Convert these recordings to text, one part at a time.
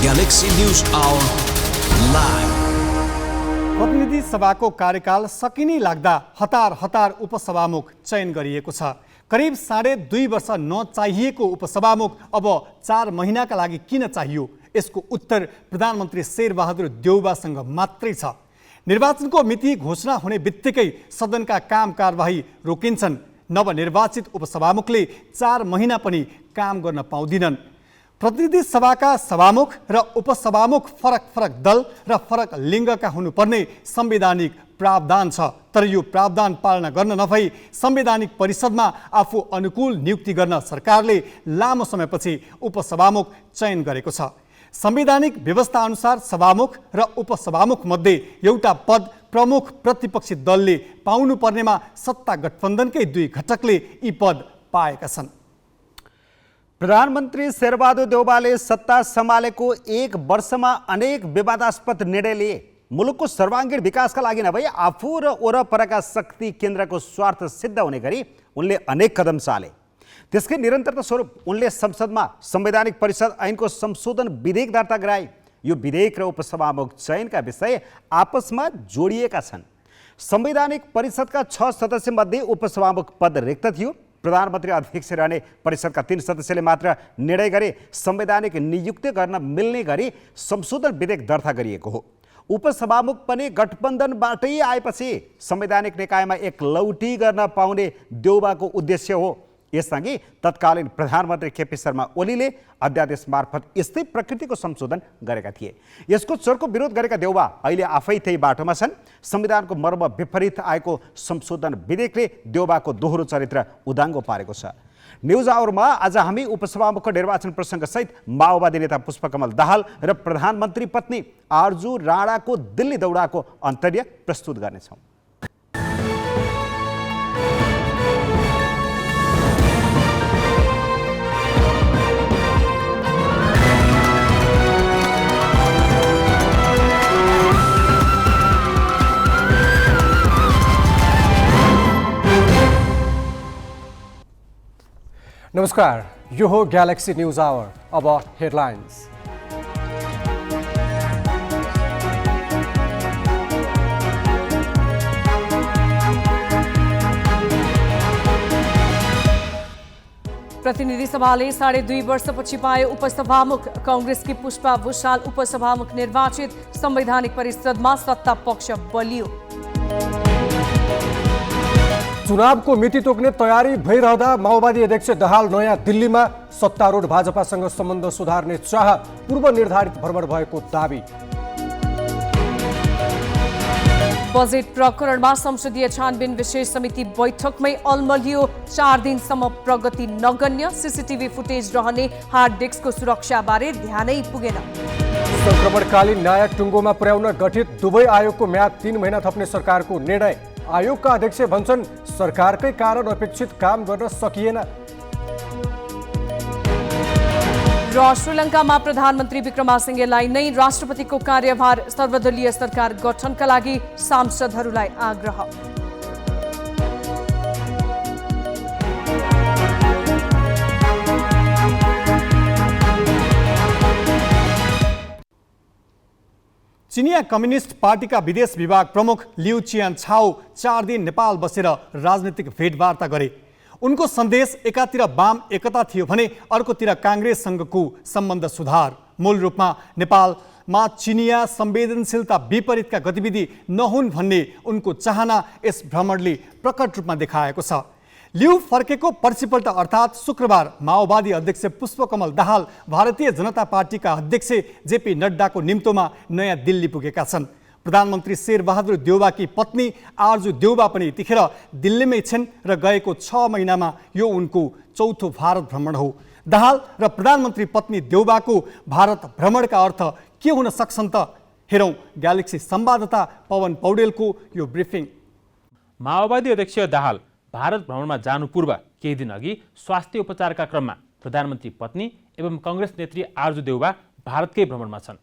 Galaxy News Hour Live। प्रतिनिधि सभाको कार्यकाल सकिने लाग्दा हतार हतार उपसभामुख चयन गरिएको छ। करिब 2.5 वर्ष नचाहिएको उपसभामुख अब 4 महिनाका लागि किन चाहियो, यसको उत्तर प्रधानमन्त्री शेरबहादुर देउवासँग मात्रै छ। निर्वाचनको मिति घोषणा हुने बित्तिकै सदनका काम कारबाही रोकिन्छन्। नवनिर्वाचित उपसभामुखले 4 महिना पनि काम गर्न पाउँदिनन्। प्रतिनिधि सभाका सभामुख र उपसभामुख फरक फरक दल र फरक लिङ्गका हुनुपर्ने संवैधानिक प्रावधान छ। तर यो प्रावधान पालना गर्न नभई संवैधानिक परिषदमा आफू अनुकूल नियुक्ति गर्न सरकारले लामो समयपछि उपसभामुख चयन गरेको छ। संवैधानिक व्यवस्था अनुसार सभामुख र उपसभामुख मध्ये एउटा पद प्रमुख प्रतिपक्षी दलले पाउनुपर्नेमा सत्ता गठबन्धनकै 2 घटकले यी पद पाएका छन्। प्रधानमन्त्री शेरबहादुर देउवाले सत्ता सम्हालेको 1 वर्षमा अनेक विवादास्पद निर्णय लिए। मुलुकको सर्वाङ्गीण विकासका लागि नभई आफू र वरपरका शक्ति केन्द्रको स्वार्थ सिद्ध हुने गरी उनले अनेक कदम चाले। त्यसकै निरन्तरता स्वरूप उनले संसदमा संवैधानिक परिषद ऐनको संशोधन विधेयक दर्ता गराए। यो विधेयक र उपसभामुख चयनका विषय आपसमा जोडिएका छन्। संवैधानिक परिषदका 6 सदस्य मध्ये उपसभामुख पद रिक्त थियो। प्रधानमन्त्री अध्यक्ष रहने परिषदका 3 सदस्यले मात्र निर्णय गरे संवैधानिक नियुक्ति गर्न मिल्ने गरी संशोधन विधेयक दर्ता गरिएको हो। उपसभामुख पनि गठबन्धनबाटै आएपछि संवैधानिक निकायमा एक लौटी गर्न पाउने देउवाको उद्देश्य हो। यसअघि तत्कालीन प्रधानमन्त्री केपी शर्मा ओलीले अध्यादेश मार्फत यस्तै प्रकृतिको संशोधन गरेका थिए। यसको चर्को विरोध गरेका देउवा अहिले आफै त्यही बाटोमा छन्। संविधानको मर्म विपरीत आएको संशोधन विधेयकले देउवाको दोहोरो चरित्र उदाङ्गो पारेको छ। न्युज आवरमा आज हामी उपसभामुखको निर्वाचन प्रसङ्गसहित माओवादी नेता पुष्पकमल दाहाल र प्रधानमन्त्री पत्नी आरजू राणाको दिल्ली दौडाको अन्तर्य प्रस्तुत गर्नेछौँ। नमस्कार, यो हो ग्यालेक्सी न्युज आवर। अब हेडलाइन्स। प्रतिनिधि सभाले 2.5 वर्षपछि पायो उपसभामुख। कांग्रेसकी पुष्पा भुषाल उपसभामुख निर्वाचित। संवैधानिक परिषदमा सत्ता पक्ष बलियो। चुनावको मिति तोक्ने तयारी भइरहँदा माओवादी अध्यक्ष दाहाल नयाँ दिल्लीमा सत्तारूढ भाजपासँग सम्बन्ध सुधार्ने चाह पूर्व निर्धारित भ्रमण भएको दावी। बजेट प्रकरणमा संसदीय छानबिन विशेष समिति बैठकमै अलमलियो। 4 दिनसम्म प्रगति नगण्य। सीसीटीभी फुटेज रहने हार्ड डिस्कको सुरक्षाबारे ध्यानै पुगेन। संक्रमणकालीन न्याय टुङ्गोमा पुर्याउन गठित दुवै आयोगको म्याद 3 महिना थप्ने सरकारको निर्णय। आयोगका अध्यक्ष भन्छन् सरकारकै कारण अपेक्षित काम गर्न सकिएन। र श्रीलङ्कामा प्रधानमन्त्री विक्रमासिंघेलाई नै राष्ट्रपतिको कार्यभार। सर्वदलीय सरकार गठनका लागि सांसदहरूलाई आग्रह। चिनिया कम्युनिस्ट पार्टीका विदेश विभाग प्रमुख लिउ चियान छाओ 4 दिन नेपाल बसेर राजनीतिक भेटवार्ता गरे। उनको सन्देश एकातिर वाम एकता थियो भने अर्कोतिर काङ्ग्रेससँगको सम्बन्ध सुधार। मूल रूपमा नेपालमा चिनिया संवेदनशीलता विपरीतका गतिविधि नहुन् भन्ने उनको चाहना यस भ्रमणले प्रकट रूपमा देखाएको छ। लिउ फर्केको पर्सिपल्ट अर्थात् शुक्रबार माओवादी अध्यक्ष पुष्पकमल दाहाल भारतीय जनता पार्टीका अध्यक्ष जेपी नड्डाको निम्तोमा नयाँ दिल्ली पुगेका छन्। प्रधानमन्त्री शेरबहादुर देउवाकी पत्नी आरजू देउवा पनि यतिखेर दिल्लीमै छन् र गएको 6 महिनामा यो उनको चौथो भारत भ्रमण हो। दाहाल र प्रधानमन्त्री पत्नी देउवाको भारत भ्रमणका अर्थ के हुन सक्छन् त? हेरौँ ग्यालेक्सी संवाददाता पवन पौडेलको यो ब्रिफिङ। माओवादी अध्यक्ष दाहाल भारत भ्रमणमा जानु पूर्व केही दिन अघि स्वास्थ्य उपचारका क्रममा प्रधानमन्त्री पत्नी एवं कांग्रेस नेत्री आरजू देउवा भारतकै भ्रमणमा छन्।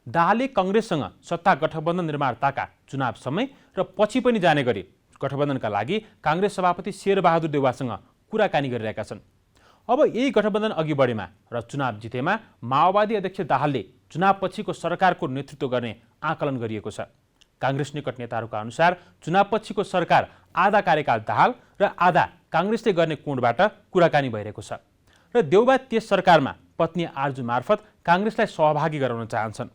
दाहालले कांग्रेससँग सत्ता गठबन्धन निर्माताका चुनाव समय र पछि पनि जाने गरी गठबन्धनका लागि कांग्रेस सभापति शेरबहादुर देउवासँग कुराकानी गरिरहेका छन्। अब यही गठबन्धन अघि बढेमा र चुनाव जितेमा माओवादी अध्यक्ष दाहालले चुनावपछिको सरकारको नेतृत्व गर्ने आकलन गरिएको छ। काङ्ग्रेस निकट नेताहरूका अनुसार चुनावपछिको सरकार आधा कार्यकाल दाहाल र आधा काङ्ग्रेसले गर्ने कोणबाट कुराकानी भइरहेको छ र देउबा त्यस सरकारमा पत्नी आर्जु मार्फत काङ्ग्रेसलाई सहभागी गराउन चाहन्छन्।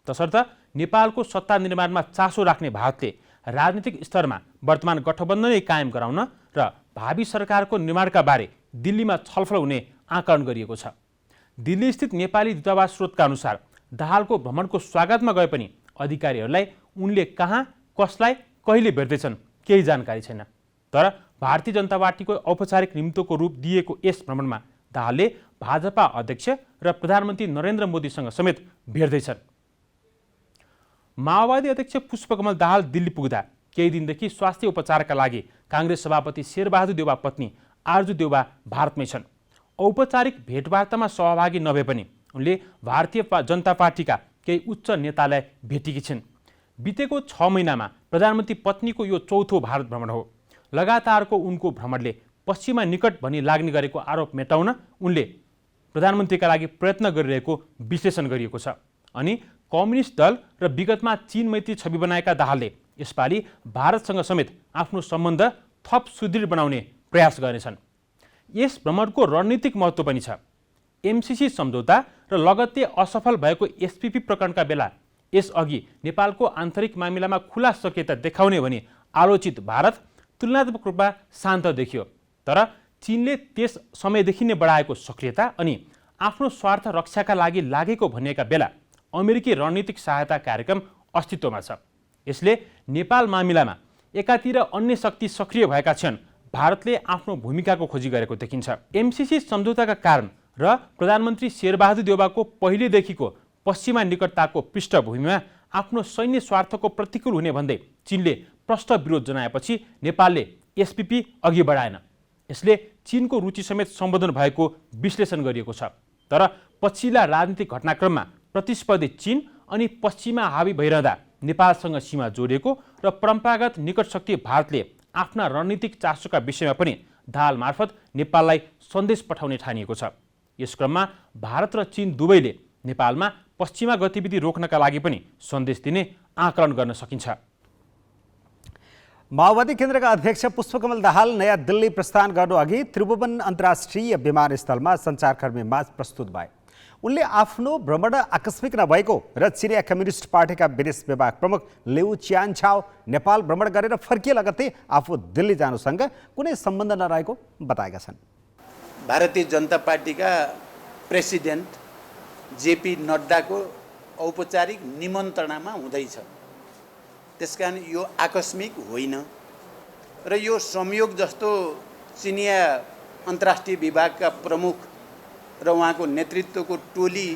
तसर्थ नेपालको सत्ता निर्माणमा चासो राख्ने भारतले राजनीतिक स्तरमा वर्तमान गठबन्धनै कायम गराउन र भावी सरकारको निर्माणका बारे दिल्लीमा छलफल हुने आकलन गरिएको छ। दिल्लीस्थित नेपाली दूतावास स्रोतका अनुसार दाहालको भ्रमणको स्वागतमा गए पनि अधिकारीहरूलाई उनले कहाँ कसलाई कहिले भेट्दैछन् केही जानकारी छैन। तर भारतीय जनता पार्टीको औपचारिक निमित्तको रूप दिएको यस भ्रमणमा दाहालले भाजपा अध्यक्ष र प्रधानमन्त्री नरेन्द्र मोदीसँग समेत भेट्दैछन्। माओवादी अध्यक्ष पुष्पकमल दाहाल दिल्ली पुग्दा केही दिनदेखि स्वास्थ्य उपचारका लागि काङ्ग्रेस सभापति शेरबहादुर देउवा पत्नी आर्जु देउवा भारतमै छन्। औपचारिक भेटवार्तामा सहभागी नभए पनि उनले भारतीय जनता पार्टीका केही उच्च नेतालाई भेटेकी छिन्। बितेको 6 महिनामा प्रधानमन्त्री पत्नीको यो चौथो भारत भ्रमण हो। लगातारको उनको भ्रमणले पश्चिममा निकट भनी लाग्ने गरेको आरोप मेटाउन उनले प्रधानमन्त्रीका लागि प्रयत्न गरिरहेको विश्लेषण गरिएको छ। अनि कम्युनिस्ट दल र विगतमा चीन मैत्री छवि बनाएका दाहालले यसपालि भारतसँग समेत आफ्नो सम्बन्ध थप सुदृढ बनाउने प्रयास गर्नेछन्। यस भ्रमणको रणनीतिक महत्त्व पनि छ। एमसीसी सम्झौता र लगत्तै असफल भएको एसपीपी प्रकरणका बेला यसअघि नेपालको आन्तरिक मामिलामा खुला सक्रियता देखाउने भनी आलोचित भारत तुलनात्मक रूपमा शान्त देखियो। तर चीनले त्यस समयदेखि नै बढाएको सक्रियता अनि आफ्नो स्वार्थ रक्षाका लागि लागेको भनिएका बेला अमेरिकी रणनीतिक सहायता कार्यक्रम अस्तित्वमा छ। यसले नेपाल मामिलामा एकातिर अन्य शक्ति सक्रिय भएका छन्, भारतले आफ्नो भूमिकाको खोजी गरेको देखिन्छ। एमसीसी सम्झौताका कारण र प्रधानमन्त्री शेरबहादुर देउवाको पहिलेदेखिको पश्चिमा निकटताको पृष्ठभूमिमा आफ्नो सैन्य स्वार्थको प्रतिकूल हुने भन्दै चीनले प्रष्ट विरोध जनाएपछि नेपालले एसपीपी अघि बढाएन। यसले चीनको रुचि समेत सम्बोधन भएको विश्लेषण गरिएको छ। तर पछिल्ला राजनीतिक घटनाक्रममा प्रतिस्पर्धी चीन अनि पश्चिमा हावी भइरहँदा नेपालसँग सीमा जोडिएको र परम्परागत निकट शक्ति भारतले आफ्ना रणनीतिक चासोका विषयमा पनि दाहाल मार्फत नेपाललाई सन्देश पठाउने ठानिएको छ। यस क्रममा भारत र चीन दुवैले नेपालमा पश्चिमा गतिविधि रोक्नका लागि पनि सन्देश दिने आकलन गर्न सकिन्छ। माओवादी केन्द्रका अध्यक्ष पुष्पकमल दाहाल नयाँ दिल्ली प्रस्थान गर्नु अघि त्रिभुवन अन्तर्राष्ट्रिय विमानस्थलमा सञ्चारकर्मीमाझ प्रस्तुत भए। उनले आफ्नो भ्रमण आकस्मिक नभएको र चिनिया कम्युनिस्ट पार्टीका विदेश विभाग प्रमुख लिउ चियान्छाओ नेपाल भ्रमण गरेर फर्किए लगत्तै आफू दिल्ली जानुसँग कुनै सम्बन्ध नरहेको बताएका छन्। भारतीय जनता पार्टीका प्रेसिडेन्ट जेपी नड्डाको औपचारिक निमन्त्रणामा हुँदैछ। त्यसकारण यो आकस्मिक होइन र यो संयोग जस्तो चिनिया अन्तर्राष्ट्रिय विभागका प्रमुख र उहाँको नेतृत्वको टोली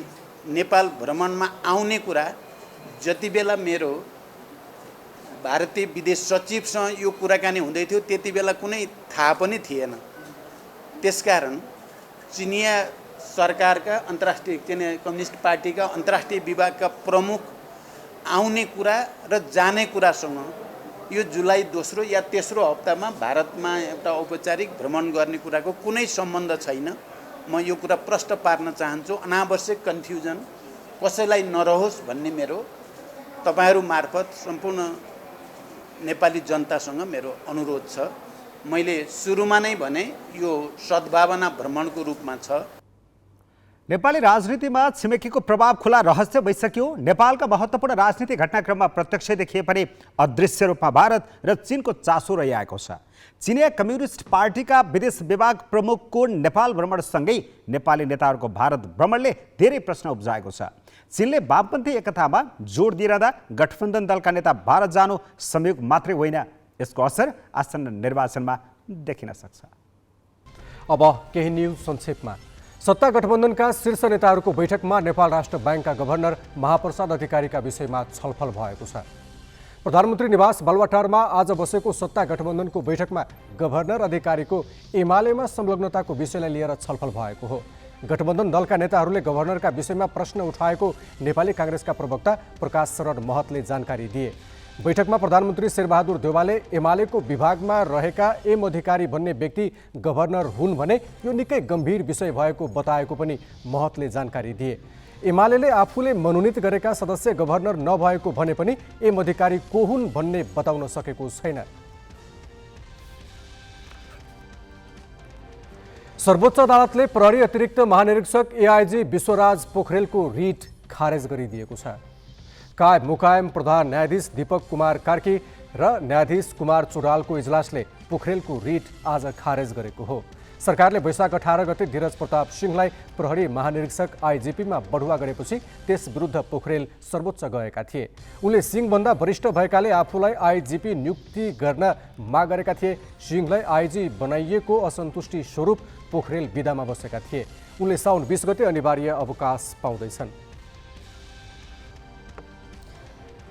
नेपाल भ्रमणमा आउने कुरा जति बेला मेरो भारतीय विदेश सचिवसँग यो कुराकानी हुँदै थियो त्यति बेला कुनै थाहा पनि थिएन। त्यसकारण चिनिया सरकारका अन्तर्राष्ट्रिय चिनिया कम्युनिस्ट पार्टीका अन्तर्राष्ट्रिय विभागका प्रमुख आउने कुरा र जाने कुरासँग यो जुलाई 2 या 3 हप्तामा भारतमा एउटा औपचारिक भ्रमण गर्ने कुराको कुनै सम्बन्ध छैन। म यो कुरा प्रष्ट पार्न चाहन्छु। अनावश्यक कन्फ्युजन कसैलाई नरहोस् भन्ने मेरो तपाईहरू मार्फत सम्पूर्ण नेपाली जनतासँग मेरो अनुरोध छ। मैले सुरुमा नै भने यो सद्भावना भ्रमणको रूपमा छ। नेपाली राजनीतिमा छिमेकीको प्रभाव खुला रहस्य भइसक्यो। नेपालका महत्त्वपूर्ण राजनीतिक घटनाक्रममा प्रत्यक्ष देखिए पनि अदृश्य रूपमा भारत र चीनको चासो रहिआएको छ। चिनिया कम्युनिस्ट पार्टीका विदेश विभाग प्रमुखको नेपाल भ्रमणसँगै नेपाली नेताहरूको भारत भ्रमणले धेरै प्रश्न उब्जाएको छ। चीनले वामपन्थी एकतामा जोड दिइरहँदा गठबन्धन दलका नेता भारत जानु संयोग मात्रै होइन, यसको असर आसन्न निर्वाचनमा देखिन सक्छ। अब केही न्युज संक्षेपमा। सत्ता गठबन्धनका शीर्ष नेताहरूको बैठकमा नेपाल राष्ट्र ब्याङ्कका गभर्नर महाप्रसाद अधिकारीका विषयमा छलफल भएको छ। प्रधानमन्त्री निवास बालुवाटारमा आज बसेको सत्ता गठबन्धनको बैठकमा गभर्नर अधिकारीको एमालेमा संलग्नताको विषयलाई लिएर छलफल भएको हो। गठबन्धन दलका नेताहरूले गभर्नरका विषयमा प्रश्न उठाएको नेपाली काङ्ग्रेसका प्रवक्ता प्रकाश शरण महतले जानकारी दिए। बैठकमा प्रधानमन्त्री शेरबहादुर देउवाले एमालेको विभागमा रहेका एम अधिकारी भन्ने व्यक्ति गभर्नर हुन् भने यो निकै गम्भीर विषय भएको बताएको पनि महतले जानकारी दिए। एमाले आफूले मनोनित गरेका सदस्य गभर्नर नभएको भने पनि एम अधिकारी को हुन् भन्ने बताउन सकेको छैन। सर्वोच्च अदालतले प्रहरी अतिरिक्त महानिरीक्षक एआइजी विश्वराज पोखरेलको रिट खारेज गरिदिएको छ। कायम मुकायम प्रधान न्यायाधीश दीपक कुमार कार्की र न्यायाधीश कुमार चुडालको इजलासले पोखरेलको रिट आज खारेज गरेको हो। सरकारले वैशाख 18 गते धीरज प्रताप सिंहलाई प्रहरी महानिरीक्षक आइजिपीमा बढुवा गरेपछि त्यस विरुद्ध पोखरेल सर्वोच्च गएका थिए। उनले सिंहभन्दा वरिष्ठ भएकाले आफूलाई आइजिपी नियुक्ति गर्न माग गरेका थिए। सिंहलाई आइजी बनाइएको असन्तुष्टि स्वरूप पोखरेल विदामा बसेका थिए। उनले साउन 20 गते अनिवार्य अवकाश पाउँदैछन्।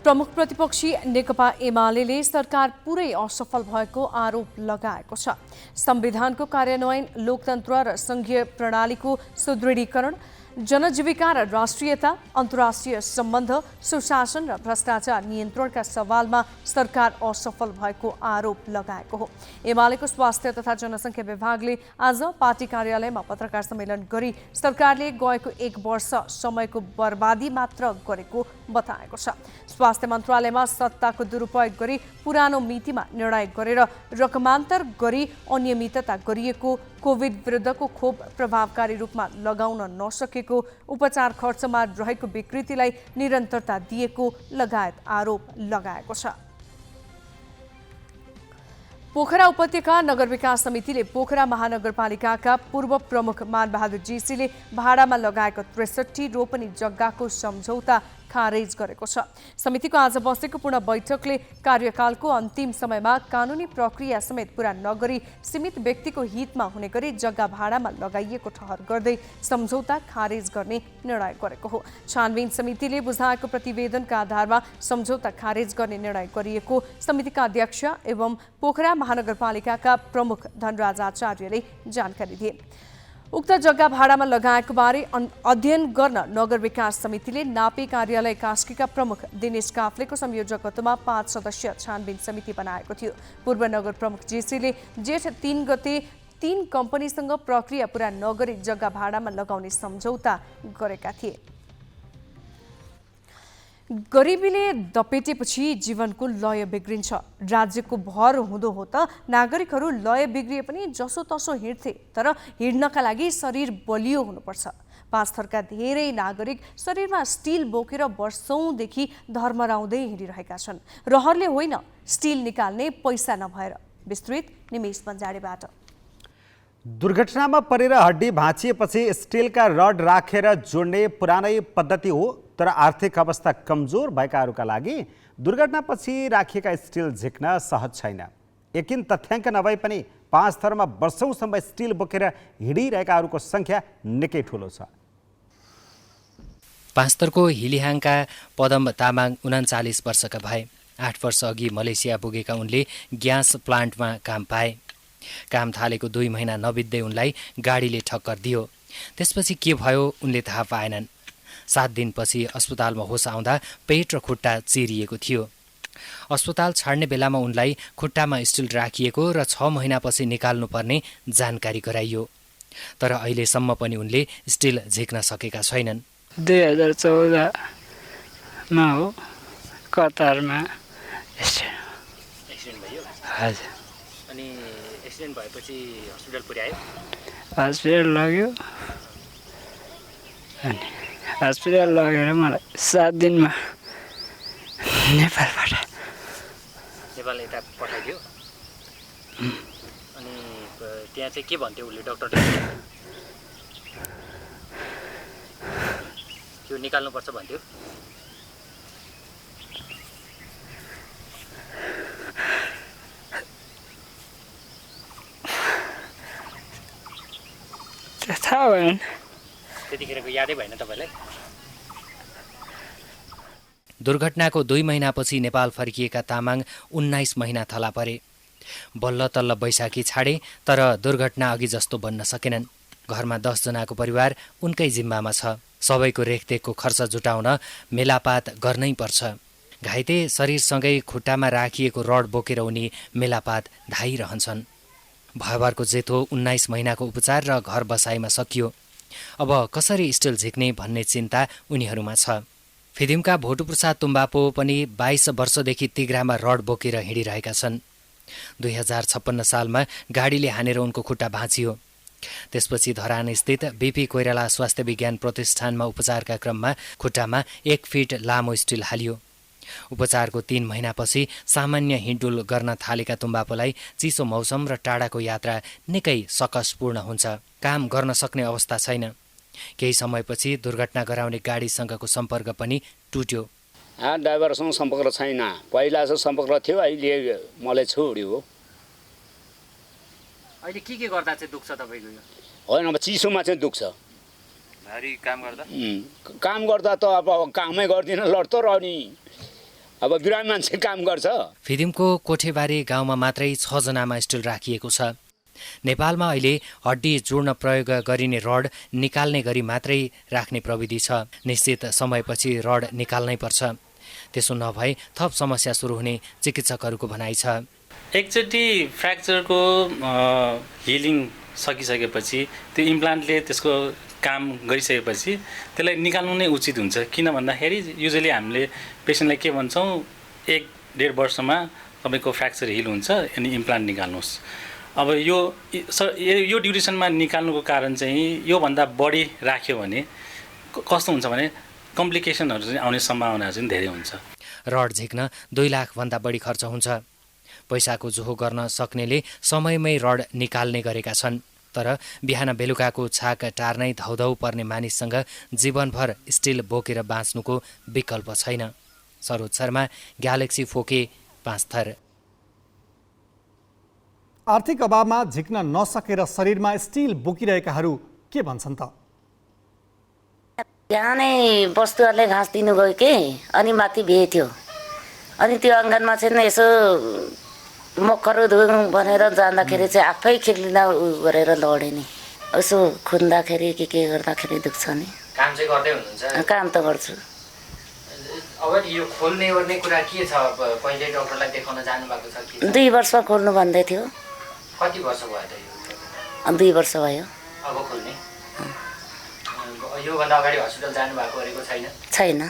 प्रमुख प्रतिपक्षी नेकपा एमाले सरकार पुरै असफल भएको आरोप लगाएको छ। संविधानको कार्यान्वयन, लोकतन्त्र र संघीय प्रणालीको सुदृढीकरण, जनजीविका र राष्ट्रियता, अन्तर्राष्ट्रिय सम्बन्ध, सुशासन र भ्रष्टाचार नियन्त्रणका सवालमा सरकार असफल भएको आरोप लगाएको हो। एमालेको स्वास्थ्य तथा जनसङ्ख्या विभागले आज पार्टी कार्यालयमा पत्रकार सम्मेलन गरी सरकारले गएको 1 वर्ष समयको बर्बादी मात्र गरेको बताएको छ। स्वास्थ्य मन्त्रालयमा सत्ताको दुरुपयोग गरी पुरानो मितिमा निर्णय गरेर रकमान्तर गरी अनियमितता गरिएको, कोभिड विरुद्धको खोप प्रभावकारी रूपमा लगाउन नसकेको, उपचार खर्चमा रहेको विकृतिलाई निरन्तरता दिएको लगायत आरोप लगाएको छ। पोखरा उपत्यका नगर विकास समितिले पोखरा महानगरपालिकाका पूर्व प्रमुख मानबहादुर जीसीले भाडामा लगाएको 63 रोपनी जग्गाको सम्झौता खारेज गरेको छ। समितिको आज बसेको पूर्ण बैठकले कार्यकालको अन्तिम समयमा कानुनी प्रक्रिया समेत पूरा नगरी सीमित व्यक्तिको हितमा हुने गरी जग्गा भाडामा लगाइएको ठहर गर्दै सम्झौता खारेज गर्ने निर्णय गरेको हो। छानबिन समितिले बुझाएको प्रतिवेदनका आधारमा सम्झौता खारेज गर्ने निर्णय गरिएको समितिका अध्यक्ष एवं पोखरा महानगरपालिकाका प्रमुख धनराज आचार्यले जानकारी दिए। उक्त जग्गा भाडामा लगाएको बारे अध्ययन गर्न नगर विकास समितिले नापी कार्यालय कास्कीका प्रमुख दिनेश काफ्लेको संयोजकत्वमा 5 सदस्यीय छानबिन समिति बनाएको थियो। पूर्व नगर प्रमुख जेसीले जेठ 3 गते 3 कम्पनीसँग प्रक्रिया पूरा नगरी जग्गा भाडामा लगाउने सम्झौता गरेका थिए। गरिबीले दपेटेपछि जीवनको लय बिग्रिन्छ। राज्यको भर हुँदो हो त नागरिकहरू लय बिग्रिए पनि जसोतसो हिँड्थे, तर हिँड्नका लागि शरीर बलियो हुनुपर्छ। पाँचथरका धेरै नागरिक शरीरमा स्टिल बोकेर वर्षौंदेखि धर्मराउँदै हिँडिरहेका छन्। रहरले होइन, स्टिल निकाल्ने पैसा नभएर। विस्तृत निमेश बन्जाडेबाट। दुर्घटनामा परेर हड्डी भाँचिएपछि स्टिलका रड राखेर जोड्ने पुरानै पद्धति हो, तर आर्थिक अवस्था कमजोर भएकाहरूका लागि दुर्घटनापछि राखिएका स्टिल झिक्न सहज छैन। यकिन तथ्याङ्क नभए पनि 5 थरमा वर्षौंसम्म स्टिल बोकेर हिँडिरहेकाहरूको सङ्ख्या निकै ठुलो छ। पाँचथरको हिलिहाङका पदम तामाङ 39 वर्षका भए। 8 वर्ष अघि मलेसिया पुगेका उनले ग्यास प्लान्टमा काम पाए। काम थालेको 2 महिना नबित्दै उनलाई गाडीले ठक्कर दियो। त्यसपछि के भयो उनले थाहा पाएनन्। 7 दिनपछि अस्पतालमा होस आउँदा पेट र खुट्टा चिरिएको थियो। अस्पताल छाड्ने बेलामा उनलाई खुट्टामा स्टिल राखिएको र 6 महिनापछि निकाल्नुपर्ने जानकारी गराइयो। तर अहिलेसम्म पनि उनले स्टिल झिक्न सकेका छैनन्। 2014 मा हो कतारमा एक्सिडेन्ट भयो। हजुर। अनि एक्सिडेन्ट भएपछि हस्पिटल पुर्यायो। हस्पिटल लग्यो, अनि हस्पिटल लगेर मलाई 7 दिनमा नेपाल यता पठाइदियो। अनि त्यहाँ चाहिँ के भन्थ्यो उसले, डक्टरले त्यो निकाल्नुपर्छ भन्थ्यो। थाहा भएन, त्यतिखेरको यादै भएन तपाईँलाई। दुर्घटनाको 2 महिनापछि नेपाल फर्किएका तामाङ 19 महिना थला परे। बल्ल तल्ल बैशाखी छाडे, तर दुर्घटना अघि जस्तो बन्न सकेनन्। घरमा 10 जनाको परिवार उनकै जिम्मामा छ। सबैको रेखदेखको खर्च जुटाउन मेलापात गर्नै पर्छ। घाइते शरीरसँगै खुट्टामा राखिएको रड बोकेर उनी मेलापात धाइरहन्छन्। भयभरको जेठो 19 महिनाको उपचार र घर बसाइमा सकियो। अब कसरी स्टिल झिक्ने भन्ने चिन्ता उनीहरूमा छ। फिदिमका भोटुप्रसाद तुम्बापो पनि 22 वर्षदेखि तिघ्रामा रड बोकेर हिँडिरहेका छन्। 2056 सालमा गाडीले हानेर उनको खुट्टा भाँचियो। त्यसपछि धरानस्थित बीपी कोइराला स्वास्थ्य विज्ञान प्रतिष्ठानमा उपचारका क्रममा खुट्टामा 1 फिट लामो स्टिल हालियो। उपचारको 3 महिनापछि सामान्य हिँडडुल गर्न थालेका तुम्बापोलाई चिसो मौसम र टाढाको यात्रा निकै सकसपूर्ण हुन्छ। काम गर्न सक्ने अवस्था छैन। केही समयपछि दुर्घटना गराउने गाडीसँगको सम्पर्क पनि टुट्यो। ड्राइभरसँग सम्पर्क छैन। पहिला चाहिँ सम्पर्क थियो, अहिले मलाई छोड्यो हो। अहिले के गर्दा चाहिँ दुख्छ तपाईँको? होइन, अब चिसोमा चाहिँ दुख्छ। भारी काम गर्दा? काम गर्दा त अब कामै गर्दिन, लड्तो र नि अब बिरामी मान्छे काम गर्छ। फिदिमको कोठेबारी गाउँमा मात्रै 6 जनामा स्टिल राखिएको छ। नेपालमा अहिले हड्डी जोड्न प्रयोग गरिने रड निकाल्ने गरी मात्रै राख्ने प्रविधि छ। निश्चित समयपछि रड निकाल्नै पर्छ। त्यसो नभए थप समस्या सुरु हुने चिकित्सकहरूको भनाइ छ। एकचोटि फ्र्याक्चरको हिलिङ सकिसकेपछि त्यो इम्प्लान्टले त्यसको काम गरिसकेपछि त्यसलाई निकाल्नु नै उचित हुन्छ। किन भन्दाखेरि युजली हामीले पेसेन्टलाई के भन्छौँ, 1-1.5 वर्षमा तपाईँको फ्र्याक्चर हिल हुन्छ, अनि इम्प्लान्ट निकाल्नुहोस्। अब यो ड्युरेसनमा निकाल्नुको कारण चाहिँ योभन्दा बढी राख्यो भने कस्तो हुन्छ भने कम्प्लिकेसनहरू चाहिँ आउने सम्भावनाहरू चाहिँ धेरै हुन्छ। रड झिक्न 2 लाखभन्दा बढी खर्च हुन्छ। पैसाको जोहो गर्न सक्नेले समयमै रड निकाल्ने गरेका छन्। तर बिहान बेलुकाको छाक टार्नै धौधौ पर्ने मानिससँग जीवनभर स्टिल बोकेर बाँच्नुको विकल्प छैन। सरोज शर्मा, ग्यालेक्सी फोके, 5 थर। आर्थिक अभावमा झिक्न नसकेर शरीरमा स्टिल बोकिरहेकाहरू के भन्छन् त? यहाँ नै वस्तुहरूले घाँस दिनु गयो कि, अनि माथि भेट्यो, अनि त्यो अङ्गनमा चाहिँ यसो मकहरू धुउँ भनेर जाँदाखेरि चाहिँ आफै खिर्लिँदा उ गरेर लडेँ नि। यसो खुन्दाखेरि के गर्दाखेरि दुख्छ नि। काम चाहिँ गर्दै हुनुहुन्छ? काम त गर्छु। अब यो खोल्ने ओर्ने कुरा के छ? पहिले डाक्टरलाई देखाउन जानु भएको छ कि? 2 वर्षमा खोल्नु भन्दै थियो। कति वर्ष भयो त यो? 2 वर्ष भयो। अब खोल्ने? योभन्दा अगाडि हस्पिटल जानु भएको अरेको छैन? छैन।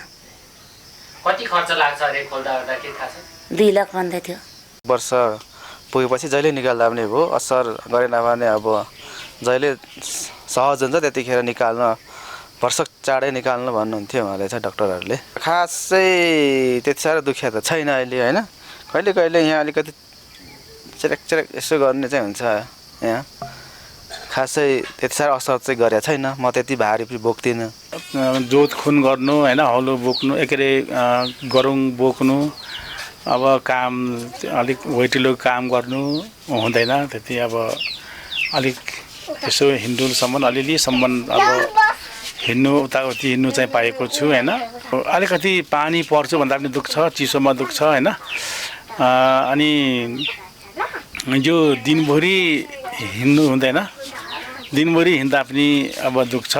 कति खर्च लाग्छ अरे खोल्दा ओर्दा के थाहा छ? 2 लाख भन्दै थियो। वर्ष पुगेपछि जहिले निकाल्दा पनि भयो, असर गरेन भने अब जहिले सहज हुन्छ त्यतिखेर निकाल्न, वर्ष चाँडै निकाल्नु भन्नुहुन्थ्यो उहाँले चाहिँ डाक्टरहरूले। खासै त्यति साह्रो दुखिया त छैन अहिले होइन। कहिले कहिले यहाँ अलिकति चेरेक यसो गर्ने चाहिँ हुन्छ यहाँ। खासै त्यति साह्रो असर चाहिँ गरेको छैन। म त्यति भारी पनि बोक्दिनँ। जोत खुन गर्नु होइन, हलो बोक्नु, गरुङ बोक्नु, अब काम अलिक वेटिलो काम गर्नु हुँदैन त्यति। अब अलिक यसो हिँडुलसम्म अलिअलिसम्म अब हिँड्नु उताउति हिँड्नु चाहिँ पाएको छु होइन। अलिकति पानी पर्छु भन्दा पनि दुख्छ, चिसोमा दुख्छ होइन। अनि यो दिनभरि हिँड्नु हुँदैन, दिनभरि हिँड्दा पनि अब दुख्छ।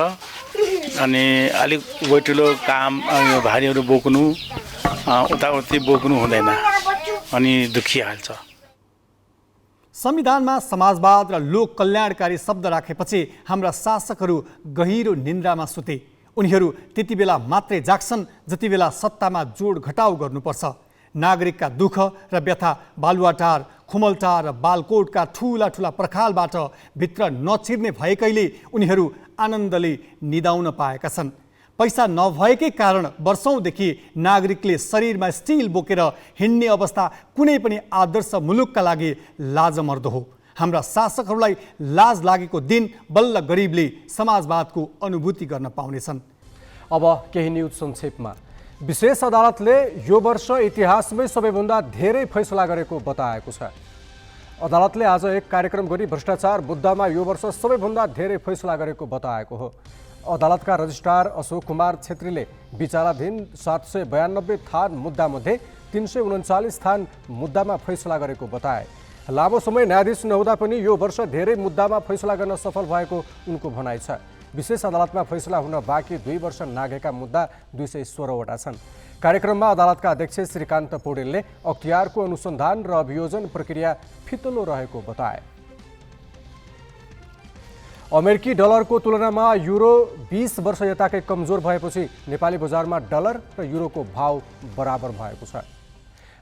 अनि अलिक वेटिलो काम भारीहरू बोक्नु उताउति बोक्नु हुँदैन अनि दुखिहाल्छ। संविधानमा समाजवाद र लोक कल्याणकारी शब्द राखेपछि हाम्रा शासकहरू गहिरो निन्द्रामा सुते। उनीहरू त्यति बेला मात्रै जाग्छन् जति बेला सत्तामा जोड घटाउ गर्नुपर्छ। नागरिकका दुःख र व्यथा बालुवाटार, खुमलटार र बालकोटका ठूला ठूला पर्खालबाट भित्र नछिर्ने भएकैले उनीहरू आनन्दले निदाउन पाएका छन्। पैसा नभएकै कारण वर्षौंदेखि नागरिकले शरीरमा स्टिल बोकेर हिँड्ने अवस्था कुनै पनि आदर्श मुलुकका लागि लाजमर्दो हो। हाम्रा शासकहरूलाई लाज लागेको दिन बल्ल गरिबले समाजवादको अनुभूति गर्न पाउनेछन्। अब केही न्युज संक्षेपमा। विशेष अदालतले यो वर्ष इतिहासमै सबैभन्दा धेरै फैसला गरेको बताएको छ। अदालतले आज एक कार्यक्रम गरी भ्रष्टाचार मुद्दामा यो वर्ष सबैभन्दा धेरै फैसला गरेको बताएको हो। अदालतका रजिस्ट्रार अशोक कुमार छेत्रीले विचाराधीन 792 थान मुद्दामध्ये 339 थान मुद्दामा फैसला गरेको बताए। लामो समय न्यायाधीश नहुँदा पनि यो वर्ष धेरै मुद्दामा फैसला गर्न सफल भएको उनको भनाइ छ। विशेष अदालतमा फैसला हुन बाँकी 2 वर्ष नागेका मुद्दा 216वटा छन्। कार्यक्रममा अदालतका अध्यक्ष श्रीकान्त पौडेलले अख्तियारको अनुसन्धान र अभियोजन प्रक्रिया फितलो रहेको बताए। अमेरिकी डलरको तुलनामा युरो 20 वर्ष यताकै कमजोर भएपछि नेपाली बजारमा डलर र युरोको भाव बराबर भएको छ।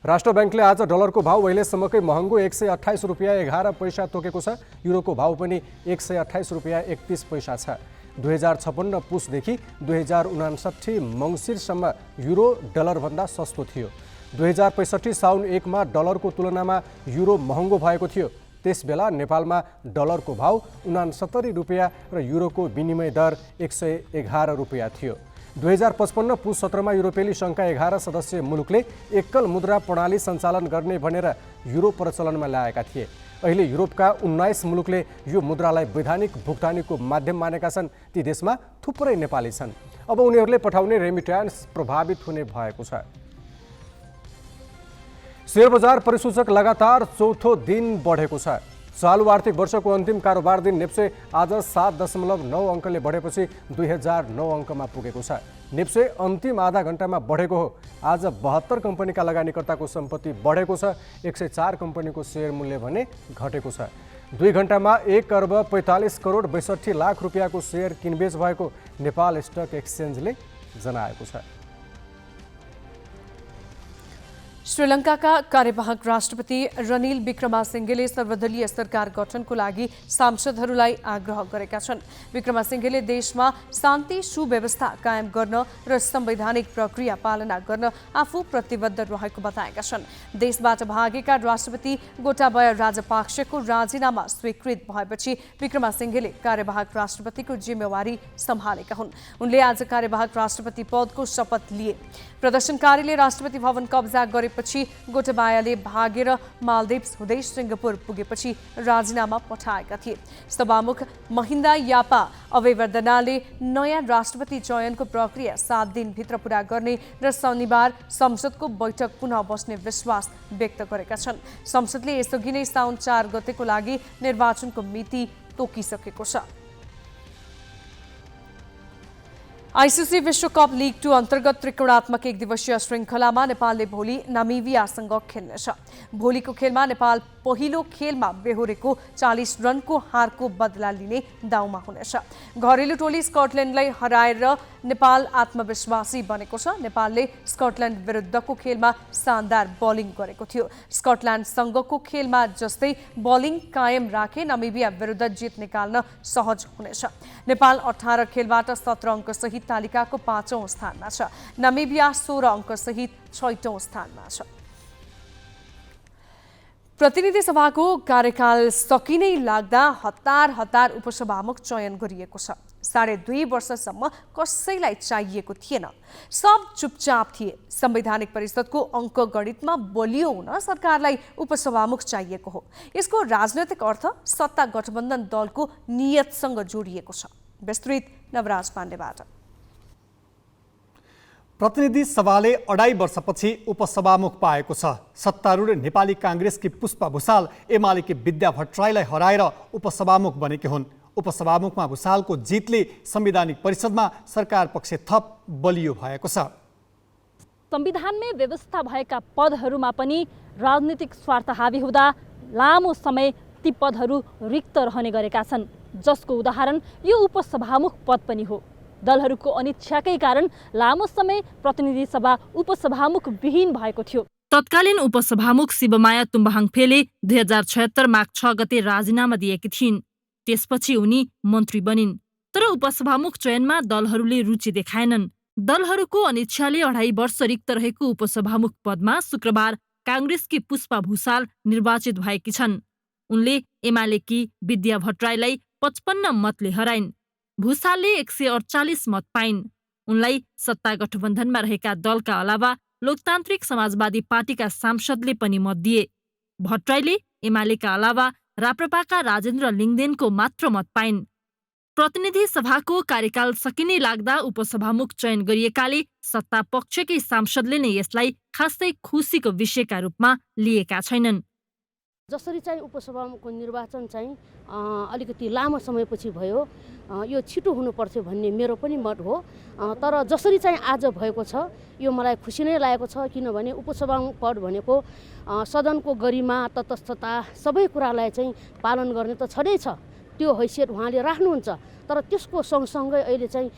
राष्ट्र बैंकले आज डलरको भाव अहिलेसम्मकै महँगो 128 रुपियाँ 11 पैसा तोकेको छ। युरोको भाव पनि 128 रुपियाँ 31 पैसा छ। 2056 पुसदेखि 2059 मङ्सिरसम्म युरो डलरभन्दा सस्तो थियो। 2065 साउन 1 मा डलरको तुलनामा युरो महँगो भएको थियो। त्यसबेला नेपालमा डलरको भाव 69 रुपियाँ र युरोको विनिमय दर 111 रुपियाँ थियो। 2055 पुस 17 मा युरोपेली सङ्घका 11 सदस्य मुलुकले एकल मुद्रा प्रणाली सञ्चालन गर्ने भनेर युरो प्रचलनमा ल्याएका थिए। अहिले युरोपका 19 मुलुकले यो मुद्रालाई वैधानिक भुक्तानीको माध्यम मानेका छन्। ती देशमा थुप्रै नेपाली छन्। अब उनीहरूले पठाउने रेमिट्यान्स प्रभावित हुने भएको छ। शेयर बजार परिसूचक लगातार चौथो दिन बढेको छ। चालु आर्थिक वर्षको अन्तिम कारोबार दिन नेप्से आज 7.9 अङ्कले बढेपछि 2009 अङ्कमा पुगेको छ। नेप्से अन्तिम आधा घण्टामा बढेको हो। आज 72 कम्पनीका लगानीकर्ताको सम्पत्ति बढेको छ। 104 कम्पनीको सेयर मूल्य भने घटेको छ। 2 घण्टामा 1 अर्ब 45 करोड 62 लाख रुपियाँको सेयर किनबेच भएको नेपाल स्टक एक्सचेन्जले जनाएको छ। श्रीलङ्काका कार्यवाहक राष्ट्रपति रनिल विक्रमासिंघेले सर्वदलीय सरकार गठनको लागि सांसदहरूलाई आग्रह गरेका छन्। विक्रमासिंघेले देशमा शान्ति सुव्यवस्था कायम गर्न र संवैधानिक प्रक्रिया पालना गर्न आफू प्रतिबद्ध रहेको बताएका छन्। देशबाट भागेका राष्ट्रपति गोटाबया राजपाक्सेको राजीनामा स्वीकृत भएपछि विक्रमासिंघेले कार्यवाहक राष्ट्रपतिको जिम्मेवारी सम्हालेका हुन्। उनले आज कार्यवाहक राष्ट्रपति पदको शपथ लिए। प्रदर्शनकारीले राष्ट्रपति भवन कब्जा गरेपछि गोटाबायाले भागेर मालदिप्स हुँदै सिङ्गापुर पुगेपछि राजीनामा पठाएका थिए। सभामुख महिन्दा यापा अबेवर्दनाले नयाँ राष्ट्रपति चयनको प्रक्रिया 7 दिनभित्र पूरा गर्ने र शनिबार संसदको बैठक पुनः बस्ने विश्वास व्यक्त गरेका छन्। संसदले यसअघि नै साउन 4 गतेको लागि निर्वाचनको मिति तोकिसकेको छ। आइसिसी विश्वकप लिग 2 अन्तर्गत त्रिकोणात्मक एक दिवसीय श्रृङ्खलामा नेपालले भोलि नामिबियासँग खेल्नेछ। भोलिको खेलमा नेपाल पहिलो खेलमा बेहोरेको 40 रनको हारको बदला लिने दाउमा हुनेछ। घरेलु टोली स्कटल्यान्डलाई हराएर नेपाल आत्मविश्वासी बनेको छ। नेपालले स्कटल्यान्ड विरुद्धको खेलमा शानदार बलिङ गरेको थियो। स्कटल्यान्डसँगको खेलमा जस्तै बलिङ कायम राखे नामिबिया विरुद्ध जित निकाल्न सहज हुनेछ। नेपाल 18 खेलबाट 17 अङ्क सहित तालिकाको 5औं स्थानमा छ। नामिबिया 16 अङ्क सहित 6औं स्थानमा छ। प्रतिनिधि सभाको कार्यकाल सकिनै लाग्दा हतार उपसभामुख चयन गरिएको छ। 2.5 वर्षसम्म कसैलाई चाहिएको थिएन। सब चुपचाप थिए। संवैधानिक परिषदको अङ्कगणितमा बलियो हुन सरकारलाई उपसभामुख चाहिएको हो। यसको राजनैतिक अर्थ सत्ता गठबन्धन दलको नियतसँग जोडिएको छ। विस्तृत नवराज पाण्डेबाट। प्रतिनिधि सभाले 2.5 वर्षपछि उपसभामुख पाएको छ। सत्तारूढ नेपाली काङ्ग्रेसकी पुष्पा भुसाल एमालेकी विद्या भट्टराईलाई हराएर उपसभामुख बनेकी हुन्। उपसभामुखमा भुसालको जितले संवैधानिक परिषदमा सरकार पक्ष थप बलियो भएको छ। संविधानमै व्यवस्था भएका पदहरूमा पनि राजनीतिक स्वार्थ हावी हुँदा लामो समय ती पदहरू रिक्त रहने गरेका छन्, जसको उदाहरण यो उपसभामुख पद पनि हो। दलहरूको अनिच्छाकै कारण लामो समय प्रतिनिधि सभा उपसभामुख विहीन भएको थियो। तत्कालीन उपसभामुख शिवमाया तुम्बाहाङफेले 2076 माघ 6 गते राजीनामा दिएकी थिइन्। त्यसपछि उनी मन्त्री बनिन्। तर उपसभामुख चयनमा दलहरूले रुचि देखाएनन्। दलहरूको अनिच्छाले 2.5 वर्ष रिक्त रहेको उपसभामुख पदमा शुक्रबार काङ्ग्रेसकी पुष्पा भुसाल निर्वाचित भएकी छन्। उनले एमालेकी विद्या भट्टराईलाई 55 मतले हराइन्। भुसालले 148 मत पाइन्। उनलाई सत्ता गठबन्धनमा रहेका दलका अलावा लोकतान्त्रिक समाजवादी पार्टीका सांसदले पनि मत दिए। भट्टराईले एमालेका अलावा राप्रपाका राजेन्द्र लिङदेनको मात्र मत पाइन्। प्रतिनिधि सभाको कार्यकाल सकिनै लाग्दा उपसभामुख चयन गरिएकाले सत्ता पक्षकै सांसदले नै यसलाई खासै खुसीको विषयका रूपमा लिएका छैनन्। जसरी चाहिँ उपसभामुखको निर्वाचन चाहिँ अलिकति लामो समयपछि भयो, यो छिटो हुनुपर्छ भन्ने मेरो पनि मत हो। तर जसरी चाहिँ आज भएको छ यो मलाई खुसी नै लागेको छ। किनभने उपसभामुख पद भनेको सदनको गरिमा तटस्थता सबै कुरालाई चाहिँ पालन गर्ने त छँदै छ। त्यो हैसियत उहाँले राख्नुहुन्छ। तर त्यसको सँगसँगै अहिले चाहिँ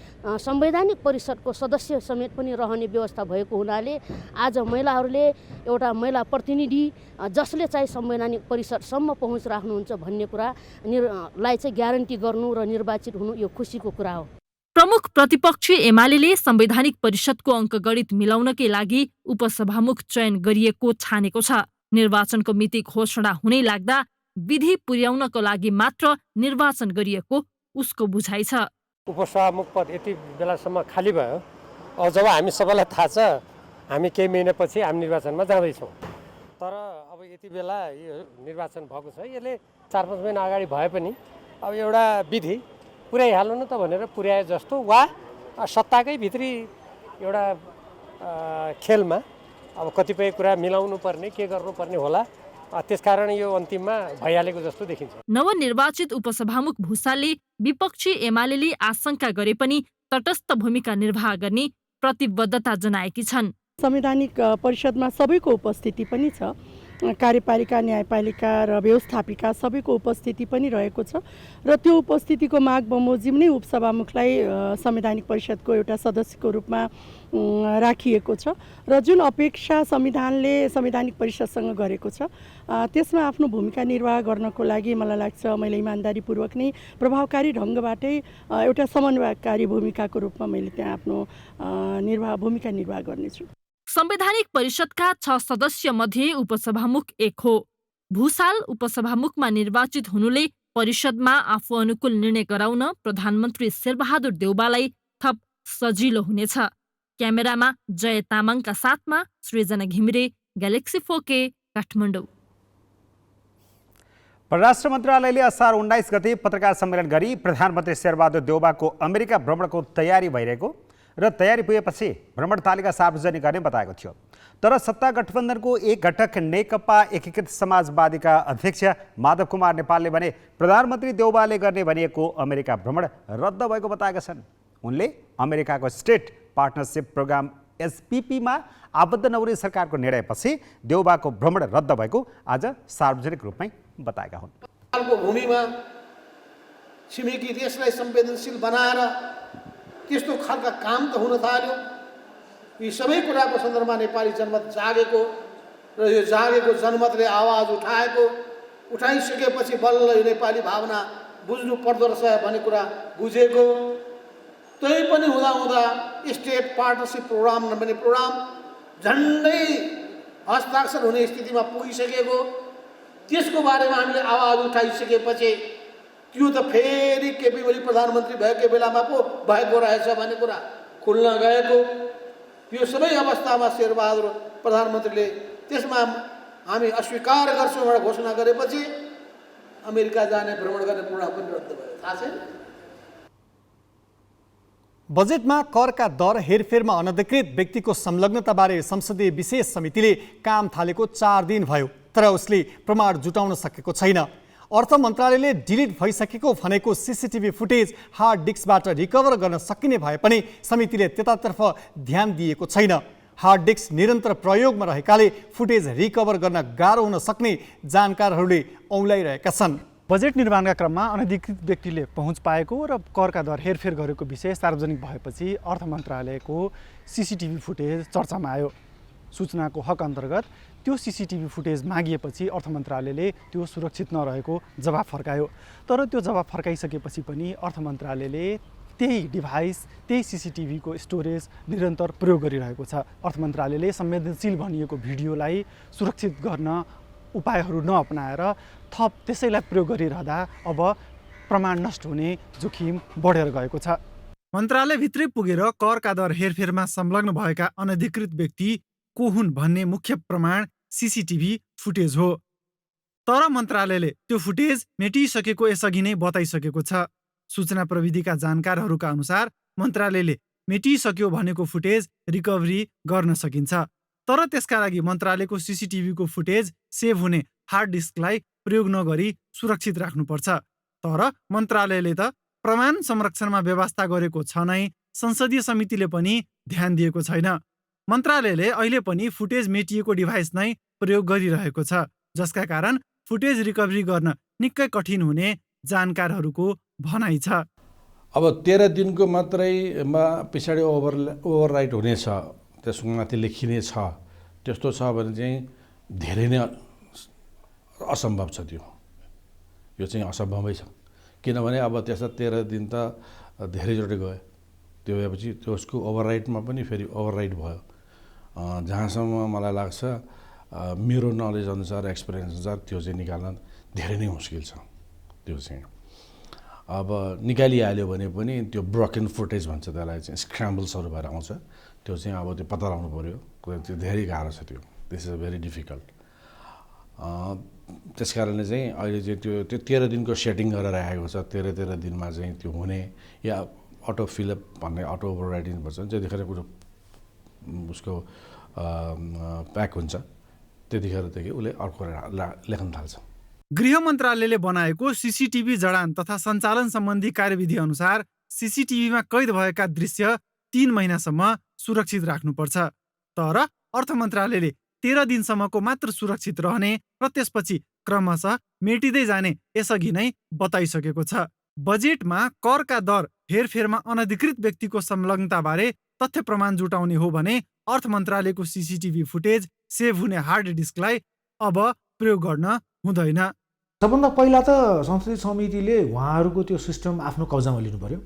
संवैधानिक परिषदको सदस्य समेत पनि रहने व्यवस्था भएको हुनाले आज महिलाहरूले एउटा महिला प्रतिनिधि जसले चाहिँ संवैधानिक परिषदसम्म पहुँच राख्नुहुन्छ भन्ने कुरा लाई चाहिँ ग्यारेन्टी गर्नु र निर्वाचित हुनु यो खुसीको कुरा हो। प्रमुख प्रतिपक्षी एमाले संवैधानिक परिषदको अङ्कगणित मिलाउनकै लागि उपसभामुख चयन गरिएको छानेको छ। निर्वाचनको मिति घोषणा हुनै लाग्दा विधि पुर्याउनको लागि मात्र निर्वाचन गरिएको उसको बुझाइ छ। उपसभामुख पद यति बेलासम्म खाली भयो। अब जब हामी सबैलाई थाहा छ हामी केही महिनापछि आम निर्वाचनमा जाँदैछौँ, तर अब यति बेला यो निर्वाचन भएको छ, यसले 4-5 महिना अगाडि भए पनि अब एउटा विधि पुर्याइहाल्नु न त भनेर पुर्याए जस्तो वा सत्ताकै भित्री एउटा खेलमा अब कतिपय कुरा मिलाउनु पर्ने के गर्नुपर्ने होला, त्यसकारण यो अन्तिममा भइहालेको जस्तो देखिन्छ। नवनिर्वाचित उपसभामुख भुसालले विपक्षी एमाले आशंका गरे पनि तटस्थ भूमिका निर्वाह गर्ने प्रतिबद्धता जनाएकी छन्। संवैधानिक परिषदमा सबैको उपस्थिति पनि छ, कार्यपालिका न्यायपालिका र व्यवस्थापिका सबैको उपस्थिति पनि रहेको छ र त्यो उपस्थितिको माग बमोजिम नै उपसभामुखलाई संवैधानिक परिषदको एउटा सदस्यको रूपमा राखिएको छ र जुन अपेक्षा संविधानले संवैधानिक परिषदसँग गरेको छ त्यसमा आफ्नो भूमिका निर्वाह गर्नको लागि मलाई लाग्छ मैले इमानदारीपूर्वक नै प्रभावकारी ढङ्गबाटै एउटा समन्वयकारी भूमिकाको रूपमा मैले त्यहाँ आफ्नो भूमिका निर्वाह गर्नेछु। संवैधानिक परिषदका 6 सदस्य मध्ये उपसभामुख एक हो। भुसाल उपसभामुखमा निर्वाचित हुनुले परिषदमा आफू अनुकूल निर्णय गराउन प्रधानमन्त्री शेरबहादुर देउबालाई थप सजिलो हुनेछ। क्यामेरामा जय तामाङका साथमा सृजना घिमिरे, ग्यालेक्सी 4K, काठमाडौँ। परराष्ट्र मन्त्रालयले असार 19 गते पत्रकार सम्मेलन गरी प्रधानमन्त्री शेरबहादुर देउबाको अमेरिका भ्रमणको तयारी भइरहेको र तयारी पुगेपछि भ्रमण तालिका सार्वजनिक गर्ने बताएको थियो। तर सत्ता गठबन्धनको एक घटक नेकपा एकीकृत समाजवादीका अध्यक्ष माधव कुमार नेपालले भने प्रधानमन्त्री देउबाले गर्ने भनिएको अमेरिका भ्रमण रद्द भएको बताएका छन्। उनले अमेरिकाको स्टेट पार्टनरसिप प्रोग्राम SPPमा आबद्ध नहुने सरकारको निर्णयपछि देउबाको भ्रमण रद्द भएको आज सार्वजनिक रूपमै बताएका हुन्। नेपालको भूमिमा छिमेकी देशलाई संवेदनशील बनाएर त्यस्तो खालका काम त हुन थाल्यो। यी सबै कुराको सन्दर्भमा नेपाली जनमत जागेको र यो जागेको जनमतले आवाज उठाइसकेपछि बल्ल यो नेपाली भावना बुझ्नु पर्दो रहेछ भन्ने कुरा बुझेको। त्यही पनि हुँदा स्टेट पार्टनरसिप प्रोग्राम भन्ने प्रोग्राम झन्डै हस्ताक्षर हुने स्थितिमा पुगिसकेको। त्यसको बारेमा हामीले आवाज उठाइसकेपछि त्यो त फेरि केपी ओली प्रधानमन्त्री भएको बेलामा पो भएको रहेछ भन्ने कुरा खुल्न गएको। यो सबै अवस्थामा शेरबहादुर प्रधानमन्त्रीले त्यसमा हामी अस्वीकार गर्छौँ भनेर घोषणा गरेपछि अमेरिका जाने भ्रमण गर्ने प्रोग्राम पनि रद्द भयो। थाहा छैन। बजेटमा करका दर हेरफेरमा अनधिकृत व्यक्तिको संलग्नताबारे संसदीय विशेष समितिले काम थालेको 4 दिन भयो, तर उसले प्रमाण जुटाउन सकेको छैन। अर्थ मन्त्रालयले डिलिट भइसकेको भनेको CCTV फुटेज हार्ड डिस्कबाट रिकभर गर्न सकिने भए पनि समितिले त्यतातर्फ ध्यान दिएको छैन। हार्ड डिस्क निरन्तर प्रयोगमा रहेकाले फुटेज रिकभर गर्न गाह्रो हुन सक्ने जानकारहरूले औँल्याइरहेका छन्। बजेट निर्माणका क्रममा अनधिकृत व्यक्तिले पहुँच पाएको र करका दर हेरफेर गरेको विषय सार्वजनिक भएपछि अर्थ मन्त्रालयको CCTV फुटेज चर्चामा आयो। सूचनाको हक अन्तर्गत त्यो CCTV फुटेज मागिएपछि अर्थ मन्त्रालयले त्यो सुरक्षित नरहेको जवाफ फर्कायो। तर त्यो जवाफ फर्काइसकेपछि पनि अर्थ मन्त्रालयले त्यही डिभाइस त्यही CCTV को स्टोरेज निरन्तर प्रयोग गरिरहेको छ। अर्थ मन्त्रालयले संवेदनशील भनिएको भिडियोलाई सुरक्षित गर्न उपायहरू नअपनाएर थप त्यसैलाई प्रयोग गरिरहँदा अब प्रमाण नष्ट हुने जोखिम बढेर गएको छ। मन्त्रालयभित्रै पुगेर करका दर हेरफेरमा संलग्न भएका अनधिकृत व्यक्ति को हुन् भन्ने मुख्य प्रमाण CCTV फुटेज हो। तर मन्त्रालयले त्यो फुटेज मेटिसकेको यसअघि नै बताइसकेको छ। सूचना प्रविधिका जानकारहरूका अनुसार मन्त्रालयले मेटिसक्यो भनेको फुटेज रिकभरी गर्न सकिन्छ। तर त्यसका लागि मन्त्रालयको CCTV को फुटेज सेभ हुने हार्ड डिस्कलाई प्रयोग नगरी सुरक्षित राख्नुपर्छ। तर मन्त्रालयले त प्रमाण संरक्षणमा व्यवस्था गरेको छ नै, संसदीय समितिले पनि ध्यान दिएको छैन। मन्त्रालयले अहिले पनि फुटेज मेटिएको डिभाइस नै प्रयोग गरिरहेको छ, जसका कारण फुटेज रिकभरी गर्न निकै कठिन हुने जानकारहरूको भनाइ छ। अब 13 दिनको मात्रैमा पछाडि ओभरराइट हुनेछ, त्यसको माथि लेखिने छ, त्यस्तो छ भने चाहिँ धेरै नै असम्भव छ। यो चाहिँ असम्भवै छ, किनभने अब त्यसमा 13 दिन त धेरैचोटि गयो। त्यो भएपछि त्यसको ओभरराइटमा पनि फेरि ओभरराइट भयो। जहाँसम्म मलाई लाग्छ मेरो नलेज अनुसार, एक्सपिरियन्स अनुसार त्यो चाहिँ निकाल्न धेरै नै मुस्किल छ। त्यो चाहिँ अब निकालिहाल्यो भने पनि त्यो ब्रोकन फुटेज भन्छ त्यसलाई, चाहिँ स्क्रैम्बल्सहरू भएर आउँछ। त्यो चाहिँ अब त्यो पत्ता लगाउनु पऱ्यो, त्यो धेरै गाह्रो छ। त्यो दिस इज भेरी डिफिकल्ट। त्यस कारणले चाहिँ अहिले चाहिँ त्यो 13 दिनको सेटिङ गरेर राखेको छ। 13 दिनमा चाहिँ त्यो हुने या अटो फिलअप भन्ने अटो ओभरराइडिङ भन्छ, जतिखेर कुरो उसको प्याक हुन्छ त्यतिखेरदेखि उसले अर्को लेख्न थाल्छ। गृह मन्त्रालयले बनाएको सीसीटीभी जडान तथा सञ्चालन सम्बन्धी कार्यविधि अनुसार सीसीटीभीमा कैद भएका दृश्य 3 महिनासम्म सुरक्षित राख्नुपर्छ। तर अर्थ मन्त्रालयले 13 दिनसम्मको मात्र सुरक्षित रहने र त्यसपछि क्रमशः मेटिँदै जाने यसअघि नै बताइसकेको छ। बजेटमा करका दर हेरफेरमा अनधिकृत व्यक्तिको संलग्नताबारे तथ्य प्रमाण जुटाउने हो भने अर्थ मन्त्रालयको सीसीटीभी फुटेज सेभ हुने हार्ड डिस्कलाई अब प्रयोग गर्न हुँदैन। सबभन्दा पहिला त संसदीय समितिले उहाँहरूको त्यो सिस्टम आफ्नो कब्जामा लिनु पर्यो।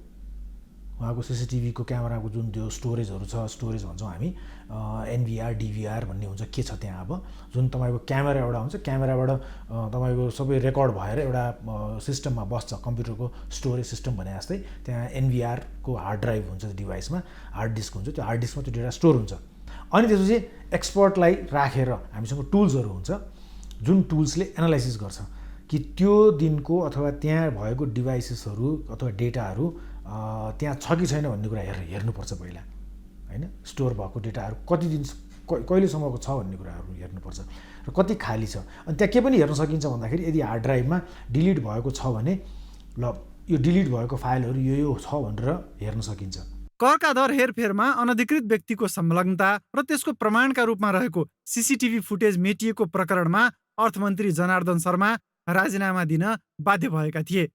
उहाँको सीसीटीभीको क्यामेराको जुन त्यो स्टोरेजहरू छ, स्टोरेज भन्छौँ हामी, एनभीआर डीभीआर भन्ने हुन्छ, के छ त्यहाँ। अब जुन तपाईँको क्यामेरा एउटा हुन्छ, क्यामेराबाट तपाईँको सबै रेकर्ड भएर एउटा सिस्टममा बस्छ, कम्प्युटरको स्टोरेज सिस्टम भने जस्तै। त्यहाँ एनभीआरको हार्ड ड्राइभ हुन्छ डिभाइसमा, हार्ड डिस्क हुन्छ, त्यो हार्ड डिस्कमा त्यो डेटा स्टोर हुन्छ। अनि त्यसपछि एक्सपर्टलाई राखेर हामीसँग टुल्सहरू हुन्छ, जुन टुल्सले एनालाइसिस गर्छ कि त्यो दिनको अथवा त्यहाँ भएको डिभाइसेसहरू अथवा डेटाहरू त्यहाँ छ कि छैन भन्ने कुरा हेर्नुपर्छ पहिला, होइन। स्टोर भएको डेटाहरू कति दिन कहिलेसम्मको छ भन्ने कुराहरू हेर्नुपर्छ र कति खाली छ। अनि त्यहाँ के पनि हेर्न सकिन्छ भन्दाखेरि यदि हार्ड ड्राइभमा डिलिट भएको छ भने ल यो डिलिट भएको फाइलहरू यो छ भनेर हेर्न सकिन्छ। करका दर हेरफेरमा अनधिकृत व्यक्तिको संलग्नता र त्यसको प्रमाणका रूपमा रहेको सीसीटीभी फुटेज मेटिएको प्रकरणमा अर्थमन्त्री जनार्दन शर्मा राजीनामा दिन बाध्य भएका थिए।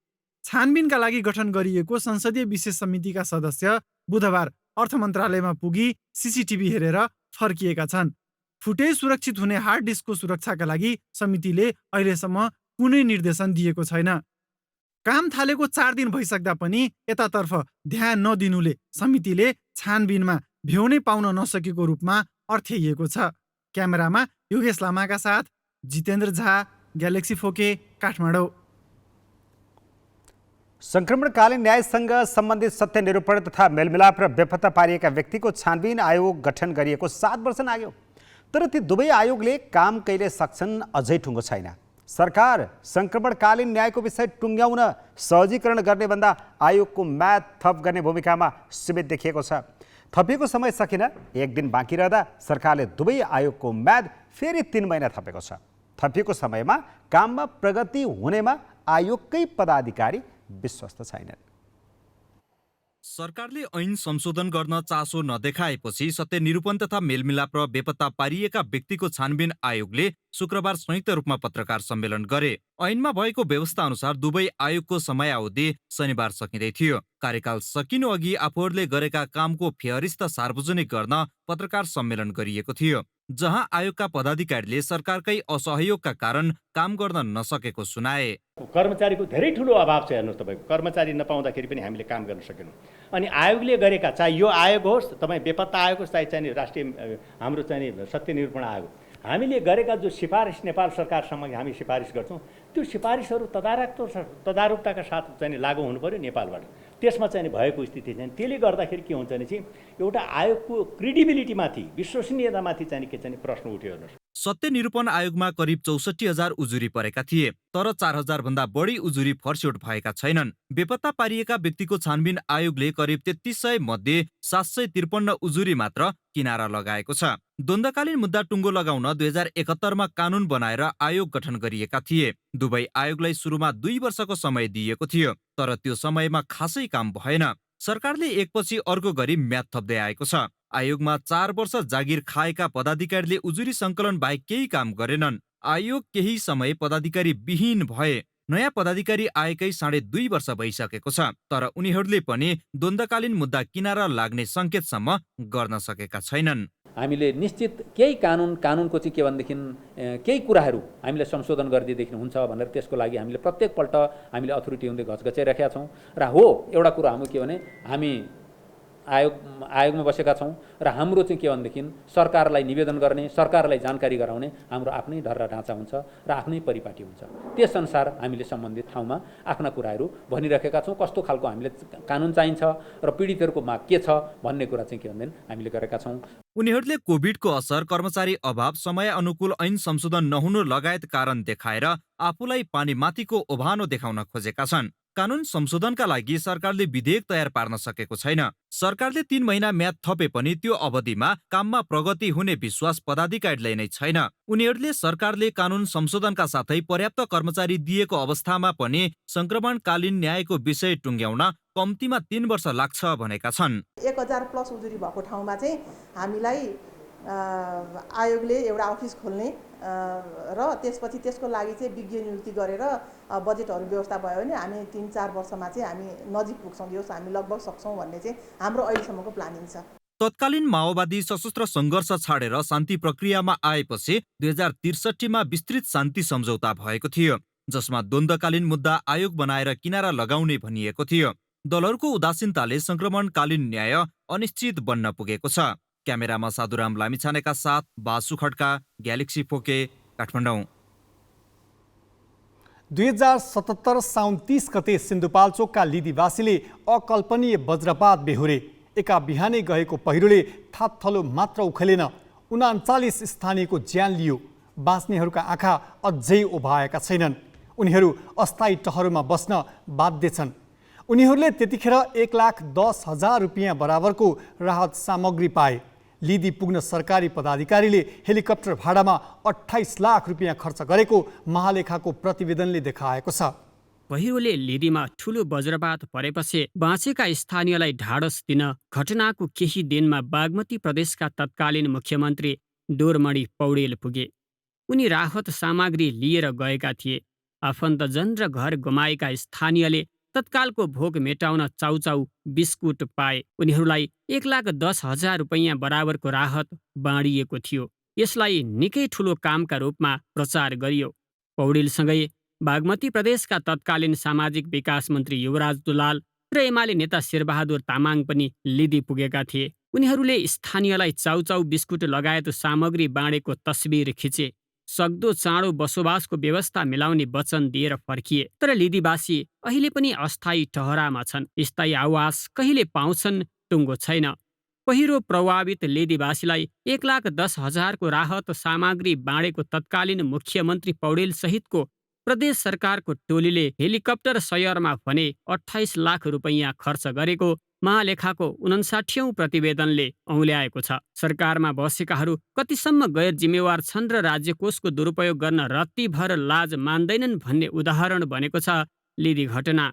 छानबिनका लागि गठन गरिएको संसदीय विशेष समितिका सदस्य बुधबार अर्थ मन्त्रालयमा पुगी सीसीटीभी हेरेर फर्किएका छन्। फुटेज सुरक्षित हुने हार्ड डिस्कको सुरक्षाका लागि समितिले अहिलेसम्म कुनै निर्देशन दिएको छैन। काम थालेको 4 दिन भइसक्दा पनि यतातर्फ ध्यान नदिनुले समितिले छानबिनमा भ्याउनै पाउन नसकेको रूपमा अर्थ्याइएको छ। क्यामेरामा योगेश लामाका साथ जितेन्द्र झा, ग्यालेक्सी फोके, काठमाडौँ। संक्रमणकालीन न्यायसँग सम्बन्धित सत्य निरूपण तथा मेलमिलाप र बेपत्ता पारिएका व्यक्तिको छानबिन आयोग गठन गरिएको 7 वर्ष लाग्यो। तर ती दुवै आयोगले काम कहिले सक्छन् अझै ठुङ्गो छैन। सरकार संक्रमणकालीन न्यायको विषय टुङ्ग्याउन सहजीकरण गर्ने भन्दा आयोगको म्याद थप गर्ने भूमिकामा सीमित देखिएको छ। थपिएको समय सकिन 1 दिन बाँकी रहँदा सरकारले दुवै आयोगको म्याद फेरि 3 महिना थपेको छ। थपिएको समयमा काममा प्रगति हुनेमा आयोगकै पदाधिकारी विश्वस्त छैनन्। सरकारले ऐन संशोधन गर्न चासो नदेखाएपछि सत्य निरूपण तथा मेलमिलाप र बेपत्ता पारिएका व्यक्तिको छानबिन आयोगले शुक्रबार संयुक्त रूपमा पत्रकार सम्मेलन गरे। ऐनमा भएको व्यवस्था अनुसार दुवै आयोगको समयावधि शनिबार सकिँदै थियो। कार्यकाल सकिनु अघि आफूहरूले गरेका कामको फेहरिस्त सार्वजनिक गर्न पत्रकार सम्मेलन गरिएको थियो, जहाँ आयोगका पदाधिकारीले सरकारकै असहयोगका कारण काम गर्न नसकेको सुनाए। कर्मचारीको धेरै ठुलो अभाव छ। हेर्नुहोस्, तपाईँको कर्मचारी नपाउँदाखेरि पनि हामीले काम गर्न सकेनौँ। अनि आयोगले गरेका, चाहे यो आयोग होस्, तपाईँ बेपत्ता आयोग होस्, चाहे चाहिँ राष्ट्रिय हाम्रो चाहिँ सत्य निरूपण आयोग, हामीले गरेका जो सिफारिस नेपाल सरकारसम्म हामी सिफारिस गर्छौँ, त्यो सिफारिसहरू तदारुकताका साथ चाहिँ लागू हुनु पर्यो नेपालबाट। त्यसमा चाहिँ भएको स्थिति चाहिँ त्यसले गर्दाखेरि के हुन्छ भने चाहिँ एउटा आयोगको क्रेडिबिलिटीमाथि, विश्वसनीयतामाथि चाहिँ के चाहिँ प्रश्न उठ्यो। हेर्नुहोस्, सत्य निरूपण आयोगमा करिब 64,000 उजुरी परेका थिए, तर 4,000 भन्दा बढी उजुरी फर्स्यौट भएका छैनन्। बेपत्ता पारिएका व्यक्तिको छानबिन आयोगले करिब 3300 मध्ये 753 उजुरी मात्र किनारा लगाएको छ। द्वन्द्वकालीन मुद्दा टुङ्गो लगाउन 2071मा कानून बनाएर आयोग गठन गरिएका थिए। दुवै आयोगलाई सुरुमा 2 वर्षको समय दिइएको थियो, तर त्यो समयमा खासै काम भएन। सरकारले एकपछि अर्को गरी म्याद थप्दै आएको छ। आयोगमा 4 वर्ष जागिर खाएका पदाधिकारीले उजुरी सङ्कलन बाहेक केही काम गरेनन्। आयोग केही समय पदाधिकारी विहीन भए। नयाँ पदाधिकारी आएकै 2.5 वर्ष भइसकेको छ, तर उनीहरूले पनि द्वन्द्वकालीन मुद्दा किनारा लाग्ने सङ्केतसम्म गर्न सकेका छैनन्। हामीले निश्चित केही कानुनको चाहिँ के भनेदेखि केही कुराहरू हामीले संशोधन गरिदिएदेखि हुन्छ भनेर त्यसको लागि हामीले प्रत्येकपल्ट हामीले अथोरिटी हुँदै घचघचाइराखेका छौँ। र हो, एउटा कुरा हाम्रो के भने हामी आयोगमा बसेका छौँ र हाम्रो चाहिँ के भनेदेखि सरकारलाई निवेदन गर्ने, सरकारलाई जानकारी गराउने हाम्रो आफ्नै ढर्रा ढाँचा हुन्छ र आफ्नै परिपाटी हुन्छ। त्यसअनुसार हामीले सम्बन्धित ठाउँमा आफ्ना कुराहरू भनिराखेका छौँ। कस्तो खालको हामीले कानुन चाहिन्छ र पीडितहरूको माग के छ भन्ने कुरा चाहिँ के भन्दैन हामीले गरेका छौँ। उनीहरूले कोभिडको असर, कर्मचारी अभाव, समय अनुकूल ऐन संशोधन नहुनु लगायत कारण देखाएर आफूलाई पानीमाथिको ओभानो देखाउन खोजेका छन्। कानुन संशोधनका लागि सरकारले विधेयक तयार पार्न सकेको छैन। सरकारले 3 महिना म्याद थपे पनि त्यो अवधिमा काममा प्रगति हुने विश्वास पदाधिकारीलाई नै छैन। उनीहरूले सरकारले कानुन संशोधनका साथै पर्याप्त कर्मचारी दिएको अवस्थामा पनि संक्रमणकालीन न्यायको विषय टुङ्ग्याउन कम्तीमा 3 वर्ष लाग्छ भनेका छन्। 1000 प्लस उजुरी भएको ठाउँमा चाहिँ हामीलाई आयोगले एउटा अफिस खोल्ने र त्यसपछि त्यसको लागि चाहिँ विज्ञ नियुक्ति गरेर बजेटहरू व्यवस्था भयो भने हामी 3-4 वर्षमा चाहिँ हामी नजिक पुग्छौँ, यो हामी लगभग सक्छौँ भन्ने चाहिँ हाम्रो अहिलेसम्मको प्लानिङ छ। तत्कालीन माओवादी सशस्त्र सङ्घर्ष छाडेर शान्ति प्रक्रियामा आएपछि 2063मा विस्तृत शान्ति सम्झौता भएको थियो, जसमा द्वन्द्वकालीन मुद्दा आयोग बनाएर किनारा लगाउने भनिएको थियो। दलहरूको उदासीनताले संक्रमणकालीन न्याय अनिश्चित बन्न पुगेको छ। क्यामेरामा साधुराम लामिछानेका साथ बासु खड्का, ग्यालेक्सी फोके, काठमाडौँ। 2077 साउन 30 गते सिन्धुपाल्चोकका लिदिवासीले अकल्पनीय वज्रपात बेहोरे। एका बिहानै गएको पहिरोले थापथलो मात्र उखेलेन, 39 स्थानीयको ज्यान लियो। बाँच्नेहरूका आँखा अझै ओभाएका छैनन्। उनीहरू अस्थायी टहरमा बस्न बाध्य छन्। उनीहरूले त्यतिखेर 1,10,000 रुपियाँ बराबरको राहत सामग्री पाए। लिदी पुग्न सरकारी पदाधिकारीले हेलिकप्टर भाडामा 28 लाख रुपियाँ खर्च गरेको महालेखाको प्रतिवेदनले देखाएको छ। पहिरोले लिदीमा ठूलो वज्रपात परेपछि बाँचेका स्थानीयलाई ढाडस दिन घटनाको केही दिनमा बागमती प्रदेशका तत्कालीन मुख्यमन्त्री डोरमणि पौडेल पुगे। उनी राहत सामग्री लिएर गएका थिए। आफन्तजन र घर गुमाएका स्थानीयले तत्कालको भोग मेटाउन चाउचाउ बिस्कुट पाए। उनीहरूलाई 1,10,000 रुपियाँ बराबरको राहत बाँडिएको थियो। यसलाई निकै ठूलो कामका रूपमा प्रचार गरियो। पौडेलसँगै बागमती प्रदेशका तत्कालीन सामाजिक विकास मन्त्री युवराज दुलाल र एमाले नेता शेरबहादुर तामाङ पनि लिदी पुगेका थिए। उनीहरूले स्थानीयलाई चाउचाउ बिस्कुट लगायत सामग्री बाँडेको तस्बिर खिचे। सक्दो चाँडो बसोबासको व्यवस्था मिलाउने वचन दिएर फर्किए। तर लिदीवासी अहिले पनि अस्थायी टहरामा छन्। स्थायी आवास कहिले पाउँछन् टुङ्गो छैन। पहिरो प्रभावित लिदीवासीलाई 1,10,000 को राहत सामग्री बाँडेको तत्कालीन मुख्यमन्त्री पौडेल सहितको प्रदेश सरकारको टोलीले हेलिकप्टर सयरमा भने 28 लाख रुपियाँ खर्च गरेको महालेखाको 59औं प्रतिवेदनले औँल्याएको छ। सरकारमा बसेकाहरू कतिसम्म गैर जिम्मेवार छन् र राज्यकोषको दुरुपयोग गर्न रत्तीभर लाज मान्दैनन् भन्ने उदाहरण बनेको छ लिदी घटना।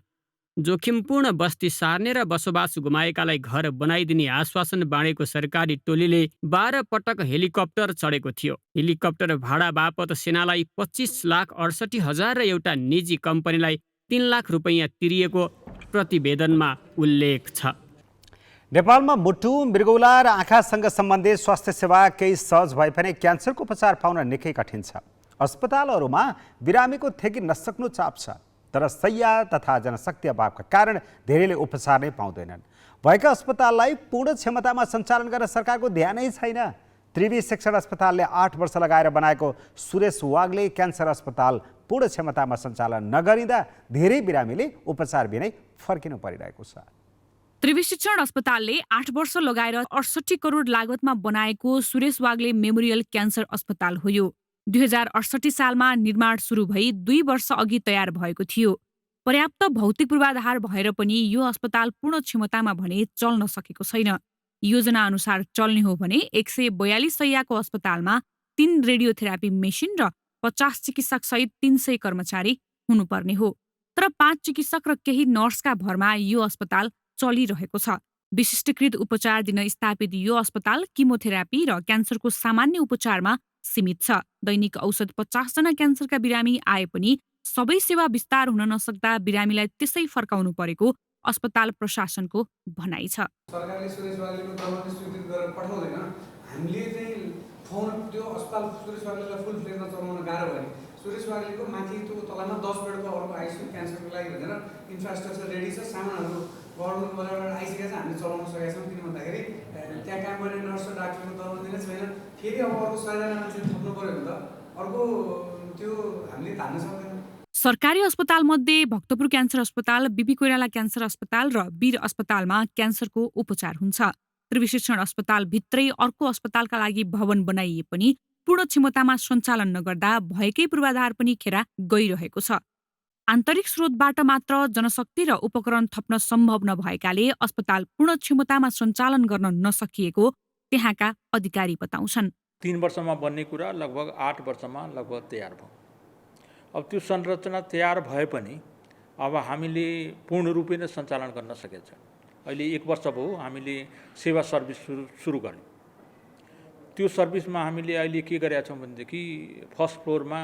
जोखिमपूर्ण बस्ती सार्ने र बसोबास गुमाएकालाई घर बनाइदिने आश्वासन बाँडेको सरकारी टोलीले 12 पटक हेलिकप्टर चढेको थियो। हेलिकप्टर भाडा बापत सेनालाई 25,68,000 र एउटा निजी कम्पनीलाई 3 लाख रुपियाँ तिरिएको प्रतिवेदनमा उल्लेख छ। नेपालमा मुटु, मृगौला र आँखासँग सम्बन्धित स्वास्थ्य सेवा केही सहज भए पनि क्यान्सरको उपचार पाउन निकै कठिन छ। अस्पतालहरूमा बिरामीको थेकिन नसक्नु चाप छ, तर शैय्या तथा जनशक्ति अभावका कारण धेरैले उपचार नै पाउँदैनन्। भएका अस्पताललाई पूर्ण क्षमतामा सञ्चालन गर्न सरकारको ध्यानै छैन। त्रिवी शिक्षण अस्पतालले 8 वर्ष लगाएर बनाएको सुरेश वाग्ले क्यान्सर अस्पताल पूर्ण क्षमतामा सञ्चालन नगरिँदा धेरै बिरामीले उपचार बिनै फर्किनु परिरहेको छ। त्रिवी शिक्षण अस्पतालले 8 वर्ष लगाएर 68 करोड लागतमा बनाएको सुरेश वाग्ले मेमोरियल क्यान्सर अस्पताल हो। यो 2068 सालमा निर्माण सुरु भई 2 वर्ष अघि तयार भएको थियो। पर्याप्त भौतिक पूर्वाधार भएर पनि यो अस्पताल पूर्ण क्षमतामा भने चल्न सकेको छैन। योजना अनुसार चल्ने हो भने 142 शैय्याको अस्पतालमा 3 रेडियोथेरापी मेसिन र 50 चिकित्सक सहित 300 कर्मचारी हुनुपर्ने हो। तर 5 चिकित्सक र केही नर्सका भरमा यो अस्पताल चलिरहेको छ। विशिष्टकृत उपचार दिन स्थापित यो अस्पताल किमोथेरापी र क्यान्सरको सामान्य उपचारमा सीमित छ। दैनिक औसत 50 जना क्यान्सरका बिरामी आए पनि सबै सेवा विस्तार हुन नसक्दा बिरामीलाई त्यसै फर्काउनु परेको अस्पताल प्रशासनको भनाइ छ। सरकारले सुरेश वाग्लेको दमन स्वीकृत गरेर पठाउँदैन, हामीले चाहिँ फोन त्यो अस्पताल सुरेश वाग्लेलाई फुल फ्लेजमा चलाउन गाह्रो भयो। सुरेश वाग्लेको माथि त्यो तलामा 10 बेडको अर्को आइसियु क्यान्सरको लागि भनेर इन्फ्रास्ट्रक्चर रेडी छ, सामानहरू गभर्नमेन्ट बजारबाट आइसकेको छ, हामीले चलाउन सकेका छौँ। किन भन्दाखेरि त्यहाँ काम गर्ने नर्स र डाक्टरको दमन दिने छैन। फेरि अब अर्को 100जना मान्छे थप्नु पऱ्यो भने त अर्को त्यो हामीले धान्न सक्दैन। सरकारी अस्पतालमध्ये भक्तपुर क्यान्सर अस्पताल, बिपी कोइराला क्यान्सर अस्पताल र वीर अस्पतालमा क्यान्सरको उपचार हुन्छ। त्रिविशिक्षण अस्पताल भित्रै अर्को अस्पतालका लागि भवन बनाइए पनि पूर्ण क्षमतामा सञ्चालन नगर्दा भएकै पूर्वाधार पनि खेरा गइरहेको छ। आन्तरिक स्रोतबाट मात्र जनशक्ति र उपकरण थप्न सम्भव नभएकाले अस्पताल पूर्ण क्षमतामा सञ्चालन गर्न नसकिएको त्यहाँका अधिकारी बताउँछन्। 3 वर्षमा बन्ने कुरा लगभग 8 वर्षमा लगभग तयार भयो। अब त्यो संरचना तयार भए पनि अब हामीले पूर्ण रूपले नै सञ्चालन गर्न सकेका छैन। अहिले 1 वर्ष भयो हामीले सेवा सर्भिस सुरु गर्ने। त्यो सर्भिसमा हामीले अहिले के गरेका छौँ भनेदेखि फर्स्ट फ्लोरमा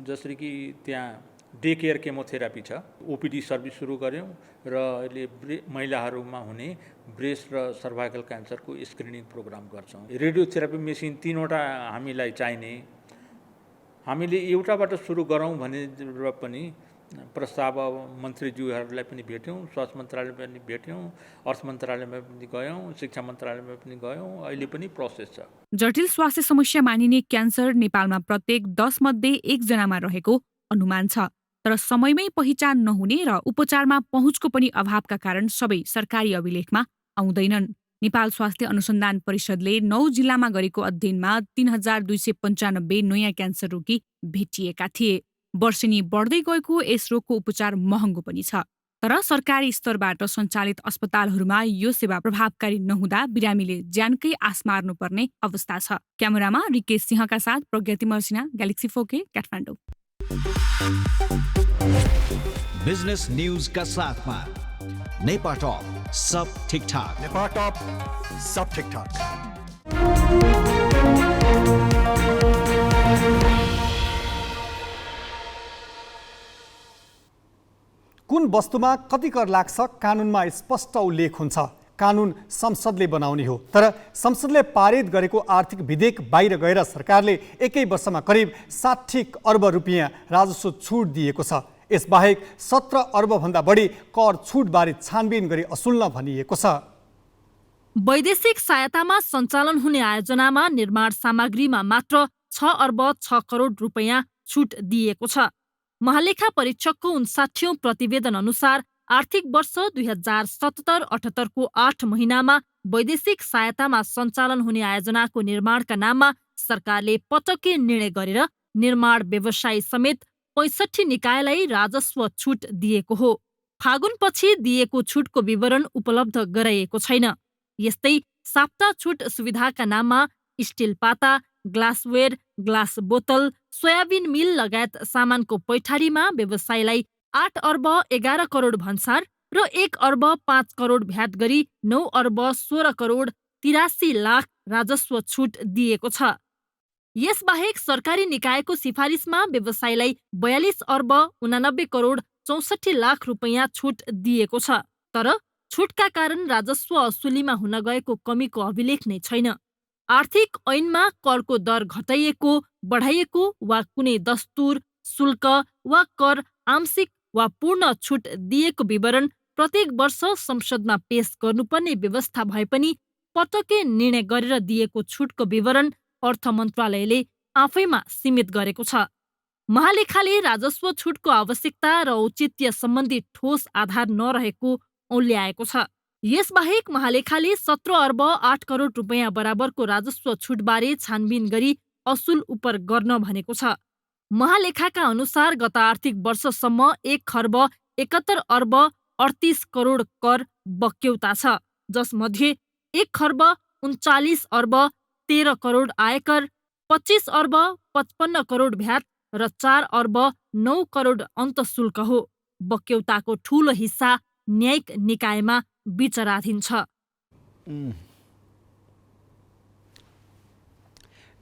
जसरी कि त्यहाँ डे केयर केमोथेरापी छ, ओपिडी सर्भिस सुरु गऱ्यौँ र अहिले महिलाहरूमा हुने ब्रेस्ट र सर्भाइकल क्यान्सरको स्क्रिनिङ प्रोग्राम गर्छौँ। रेडियोथेरापी मेसिन 3वटा हामीलाई चाहिने, हामीले एउटाबाट सुरु गरौँ भनेर पनि प्रस्ताव मन्त्रीज्यूहरूलाई पनि भेट्यौँ, स्वास्थ्य मन्त्रालयमा पनि भेट्यौँ, अर्थ मन्त्रालयमा पनि गयौँ, शिक्षा मन्त्रालयमा पनि गयौँ। अहिले पनि प्रोसेस छ। जटिल स्वास्थ्य समस्या मानिने क्यान्सर नेपालमा प्रत्येक 10 मध्ये 1 जनामा रहेको अनुमान छ। तर समयमै पहिचान नहुने र उपचारमा पहुँचको पनि अभावका कारण सबै सरकारी अभिलेखमा आउँदैनन्। नेपाल स्वास्थ्य अनुसन्धान परिषदले 9 जिल्लामा गरेको अध्ययनमा 3295 नयाँ क्यान्सर रोगी भेटिएका थिए। वर्षेनी बढ्दै गएको यस रोगको उपचार महँगो पनि छ। तर सरकारी स्तरबाट सञ्चालित अस्पतालहरूमा यो सेवा प्रभावकारी नहुँदा बिरामीले ज्यानकै आस मार्नुपर्ने अवस्था छ। क्यामेरामा रिकेश सिंहका साथ प्रज्ञा तिमल Sinha, galaxy 4K, Kathmandu. Business news का साथ में नेपा टॉप सब ठीक ठाक। नेपा टॉप सब ठीक ठाक। कुन वस्तुमा कति कर लाग्छ कानुनमा स्पष्ट उल्लेख हुन्छ। कानुन संसदले बनाउने हो, तर संसदले पारित गरेको आर्थिक विधेयक बाहिर गएर सरकारले 1 वर्षमा करिब 60 अर्ब रुपियाँ राजस्व छुट दिएको छ। यसबाहेक 17 अर्बभन्दा बढी कर छुटबारे छानबिन गरी असुल्न भनिएको छ। वैदेशिक सहायतामा सञ्चालन हुने आयोजनामा निर्माण सामग्रीमा मात्र 6 अर्ब 6 करोड रुपियाँ छुट दिएको छ। महालेखा परीक्षकको 59औं प्रतिवेदन अनुसार आर्थिक वर्ष 2077-78 को 8 महिनामा वैदेशिक सहायतामा सञ्चालन हुने आयोजनाको निर्माणका नाममा सरकारले पटक्कै निर्णय गरेर निर्माण व्यवसायी समेत 65 निकायलाई राजस्व छुट दिएको हो। फागुनपछि दिएको छुटको विवरण उपलब्ध गराइएको छैन। यस्तै साप्ता छुट सुविधाका नाममा स्टिल पाता, ग्लासवेयर, ग्लास बोतल, सोयाबिन मिल लगायत सामानको पैठारीमा व्यवसायीलाई 8 अर्ब 11 करोड भन्सार र 1 अर्ब 5 करोड भ्याट गरी 9 अर्ब 16 करोड 83 लाख राजस्व छुट दिएको छ। यसबाहेक सरकारी निकायको सिफारिसमा व्यवसायीलाई 42 अर्ब 89 करोड 64 लाख रुपियाँ छुट दिएको छ। तर छुटका कारण राजस्व असुलीमा हुन गएको कमीको अभिलेख नै छैन। आर्थिक ऐनमा करको दर घटाइएको, बढाइएको वा कुनै दस्तुर, शुल्क वा कर आंशिक वा पूर्ण छुट दिएको विवरण प्रत्येक वर्ष संसदमा पेश गर्नुपर्ने व्यवस्था भए पनि पटक्कै निर्णय गरेर दिएको छुटको विवरण अर्थ मन्त्रालयले आफैमा सीमित गरेको छ। महालेखाले राजस्व छुटको आवश्यकता र औचित्य सम्बन्धी ठोस आधार नरहेको औल्याएको छ। यसबाहेक महालेखाले 17 अर्ब 8 करोड रुपियाँ बराबरको राजस्व छुटबारे छानबिन गरी असुल उपर गर्न भनेको छ। महालेखाका अनुसार गत आर्थिक वर्षसम्म 1 खर्ब 71 अर्ब 38 करोड कर बक्यौता छ, जसमध्ये 1 खर्ब 39 अर्ब 13 करोड आयकर, 25 अर्ब 55 करोड भ्याट र 4 अर्ब 9 करोड अन्तशुल्क हो। बक्यौताको ठूलो हिस्सा न्यायिक निकायमा विचाराधीन छ।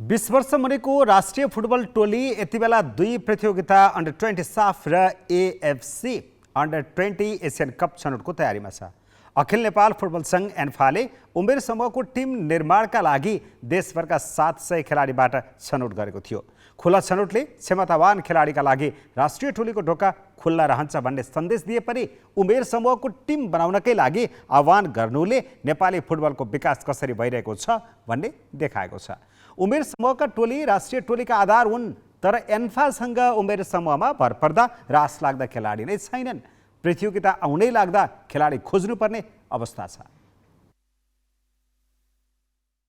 20 वर्ष मुनिको राष्ट्रिय फुटबल टोली यति बेला 2 प्रतियोगिता अन्डर 20 साफ र एएफसी अन्डर 20 एसियन कप छनौटको तयारीमा छ। अखिल नेपाल फुटबल सङ्घ एन्फाले उमेर समूहको टिम निर्माणका लागि देशभरका 700 खेलाडीबाट छनौट गरेको थियो। खुला छनौटले क्षमतावान खेलाडीका लागि राष्ट्रिय टोलीको ढोका खुल्ला रहन्छ भन्ने सन्देश दिए पनि उमेर समूहको टिम बनाउनकै लागि आह्वान गर्नुले नेपाली फुटबलको विकास कसरी भइरहेको छ भन्ने देखाएको छ। उमेर समूहका टोली राष्ट्रिय टोलीका आधार हुन्, तर एन्फासँग उमेर समूहमा भरपर्दा र आश लाग्दा खेलाडी नै छैनन्। प्रतियोगिता आउनै लाग्दा खेलाडी खोज्नुपर्ने अवस्था छ।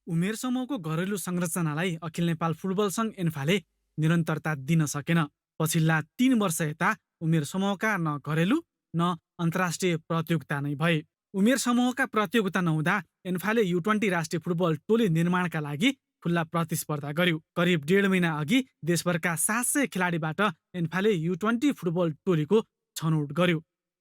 उमेर समूहको घरेलु संरचनालाई अखिल नेपाल फुटबल सङ्घ एन्फाले निरन्तरता दिन सकेन। पछिल्ला 3 वर्ष यता उमेर समूहका न घरेलु न अन्तर्राष्ट्रिय प्रतियोगिता नै भए। उमेर समूहका प्रतियोगिता नहुँदा एन्फाले U20 राष्ट्रिय फुटबल टोली निर्माणका लागि खुल्ला प्रतिस्पर्धा गर्यो। करिब 1.5 महिना अघि देशभरका 700 खेलाडीबाट एन्फाले U20 फुटबल टोलीको छनौट गर्यो।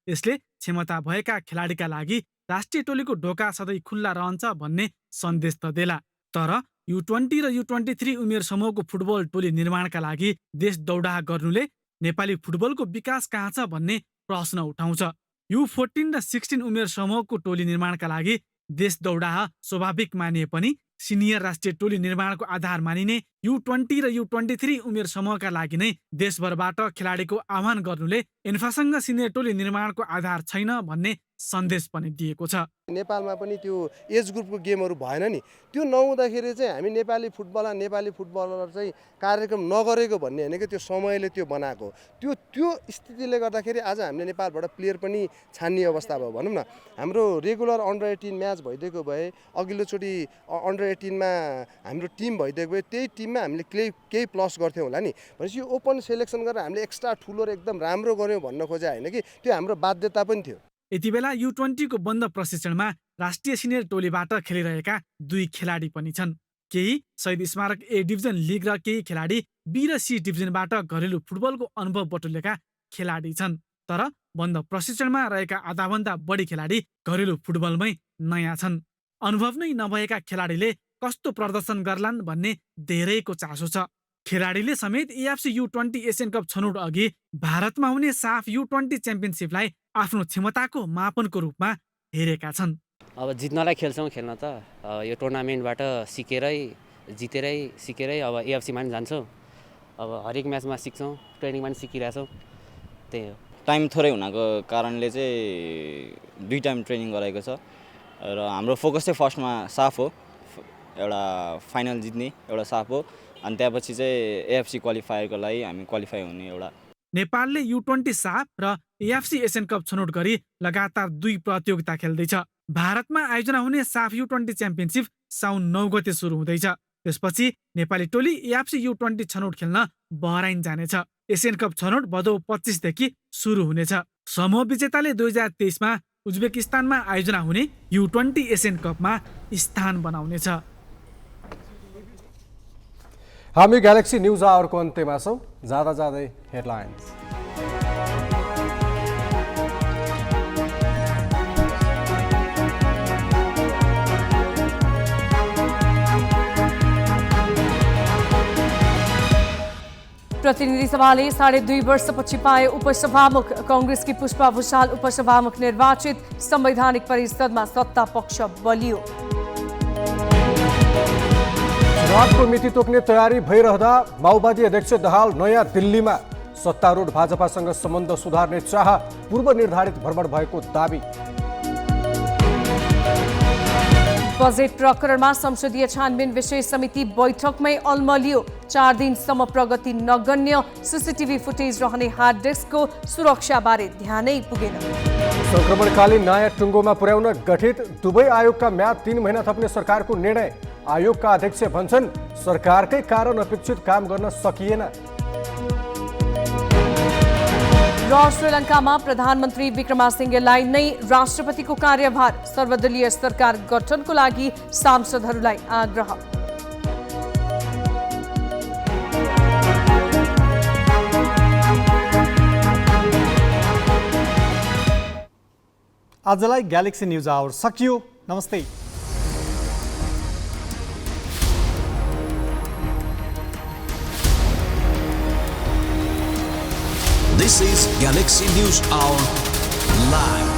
यसले क्षमता भएका खेलाडीका लागि राष्ट्रिय टोलीको ढोका सधैँ खुल्ला रहन्छ भन्ने सन्देश त देला। तर U20 र U23 उमेर समूहको फुटबल टोली निर्माणका लागि देश दौडाहा गर्नुले नेपाली फुटबलको विकास कहाँ छ भन्ने प्रश्न उठाउँछ। U14 र 16 उमेर समूहको टोली निर्माणका लागि देश दौडाहा स्वाभाविक मानिए पनि सिनियर राष्ट्रिय टोली निर्माणको आधार मानिने U20 र U23 उमेर समूहका लागि नै देशभरबाट खेलाडीको आह्वान गर्नुले एन्फासँग सिनियर टोली निर्माणको आधार छैन भन्ने सन्देश पनि दिएको छ। नेपालमा पनि त्यो एज ग्रुपको गेमहरू भएन नि, त्यो नहुँदाखेरि चाहिँ हामी नेपाली फुटबलर चाहिँ कार्यक्रम नगरेको भन्ने होइन कि त्यो समयले त्यो बनाएको त्यो स्थितिले गर्दाखेरि आज हामीले नेपालबाट प्लेयर पनि छान्ने अवस्था भयो। भनौँ न, हाम्रो रेगुलर अन्डर 18 म्याच भइदिएको भए, अघिल्लोचोटि अन्डर 18 मा हाम्रो टिम भइदिएको भए त्यही टिममा हामीले केही प्लस गर्थ्यौँ होला नि। भनेपछि यो ओपन सेलेक्सन गरेर हामीले एक्स्ट्रा ठुलो र एकदम राम्रो गऱ्यौँ भन्न खोजे होइन कि, त्यो हाम्रो बाध्यता पनि थियो। यति बेला U20 को बन्द प्रशिक्षणमा राष्ट्रिय सिनियर टोलीबाट खेलिरहेका 2 खेलाडी पनि छन्। केही शहीद स्मारक A डिभिजन लिग र केही खेलाडी B र C डिभिजनबाट घरेलु फुटबलको अनुभव बटुलेका खेलाडी छन्। तर बन्द प्रशिक्षणमा रहेका आधाभन्दा बढी खेलाडी घरेलु फुटबलमै नयाँ छन्। अनुभव नै नभएका खेलाडीले कस्तो प्रदर्शन गर्लान् भन्ने धेरैको चासो छ। खेलाडीले समेत AFC U20 एसियन कप छनौट अघि भारतमा हुने साफ U20 च्याम्पियनसिपलाई आफ्नो क्षमताको मापनको रूपमा हेरेका छन्। अब जित्नलाई खेल्छौँ, खेल्न त यो टुर्नामेन्टबाट जितेरै अब AFCमा पनि जान्छौँ। अब हरेक म्याचमा सिक्छौँ, ट्रेनिङमा पनि सिकिरहेछौँ, त्यही हो। टाइम थोरै हुनाको कारणले चाहिँ 2 टाइम ट्रेनिङ गराएको छ र हाम्रो फोकस चाहिँ फर्स्टमा साफ हो, एउटा फाइनल जित्ने एउटा साफ हो, अनि त्यसपछि चाहिँ AFC क्वालिफायरको लागि हामी क्वालिफाई हुने एउटा। नेपालले U20 साफ र AFC एसियन कप छनौट गरी लगातार 2 प्रतियोगिता खेल्दैछ। भारतमा आयोजना हुने साफ U20 च्याम्पियनसिप साउन 9 गते सुरु हुँदैछ। त्यसपछि नेपाली टोली AFC U20 छनौट खेल्न बहराइन जानेछ। एसियन कप छनौट भदौ 25 देखि सुरु हुनेछ। समूह विजेताले 2023 मा उज्बेकिस्तानमा आयोजना हुने U20 एसियन कपमा स्थान बनाउनेछ। हामी ग्यालेक्सी न्युज आवरको अन्त्यमा छौँ। जाँदै हेडलाइन्स। प्रतिनिधि सभाले 2.5 वर्षपछि पाए उपसभामुख। कांग्रेसकी पुष्पा भुसाल उपसभामुख निर्वाचित। संवैधानिक परिषदमा सत्ता पक्ष बलियो। चुनावको मिति तोक्ने तयारी भइरहँदा माओवादी अध्यक्ष दाहाल नयाँ दिल्लीमा। सत्तारूढ भाजपासँग सम्बन्ध सुधार्ने चाह, पूर्व निर्धारित भ्रमण भएको दाबी। बजेट प्रकरणमा संसदीय छानबिन विशेष समिति बैठकमै अल्मलियो। 4 दिनसम्म प्रगति नगण्य। सीसीटीभी फुटेज रहने हार्ड डिस्कको सुरक्षाबारे ध्यानै पुगेन। संक्रमणकालीन नयाँ टुङ्गोमा पुर्याउन गठित दुवै आयोगका म्याद 3 महिना थप्ने सरकारको निर्णय। आयोगका अध्यक्ष भन्छन् सरकारकै कारण अपेक्षित काम गर्न सकिएन। र श्रीलङ्कामा प्रधानमन्त्री विक्रमासिंघेलाई नै राष्ट्रपतिको कार्यभार। सर्वदलीय सरकार गठनको लागि सांसदहरूलाई आग्रह। आजलाई ग्यालेक्सी न्युज आवर सकियो। नमस्ते। This is Galaxy News Hour Live.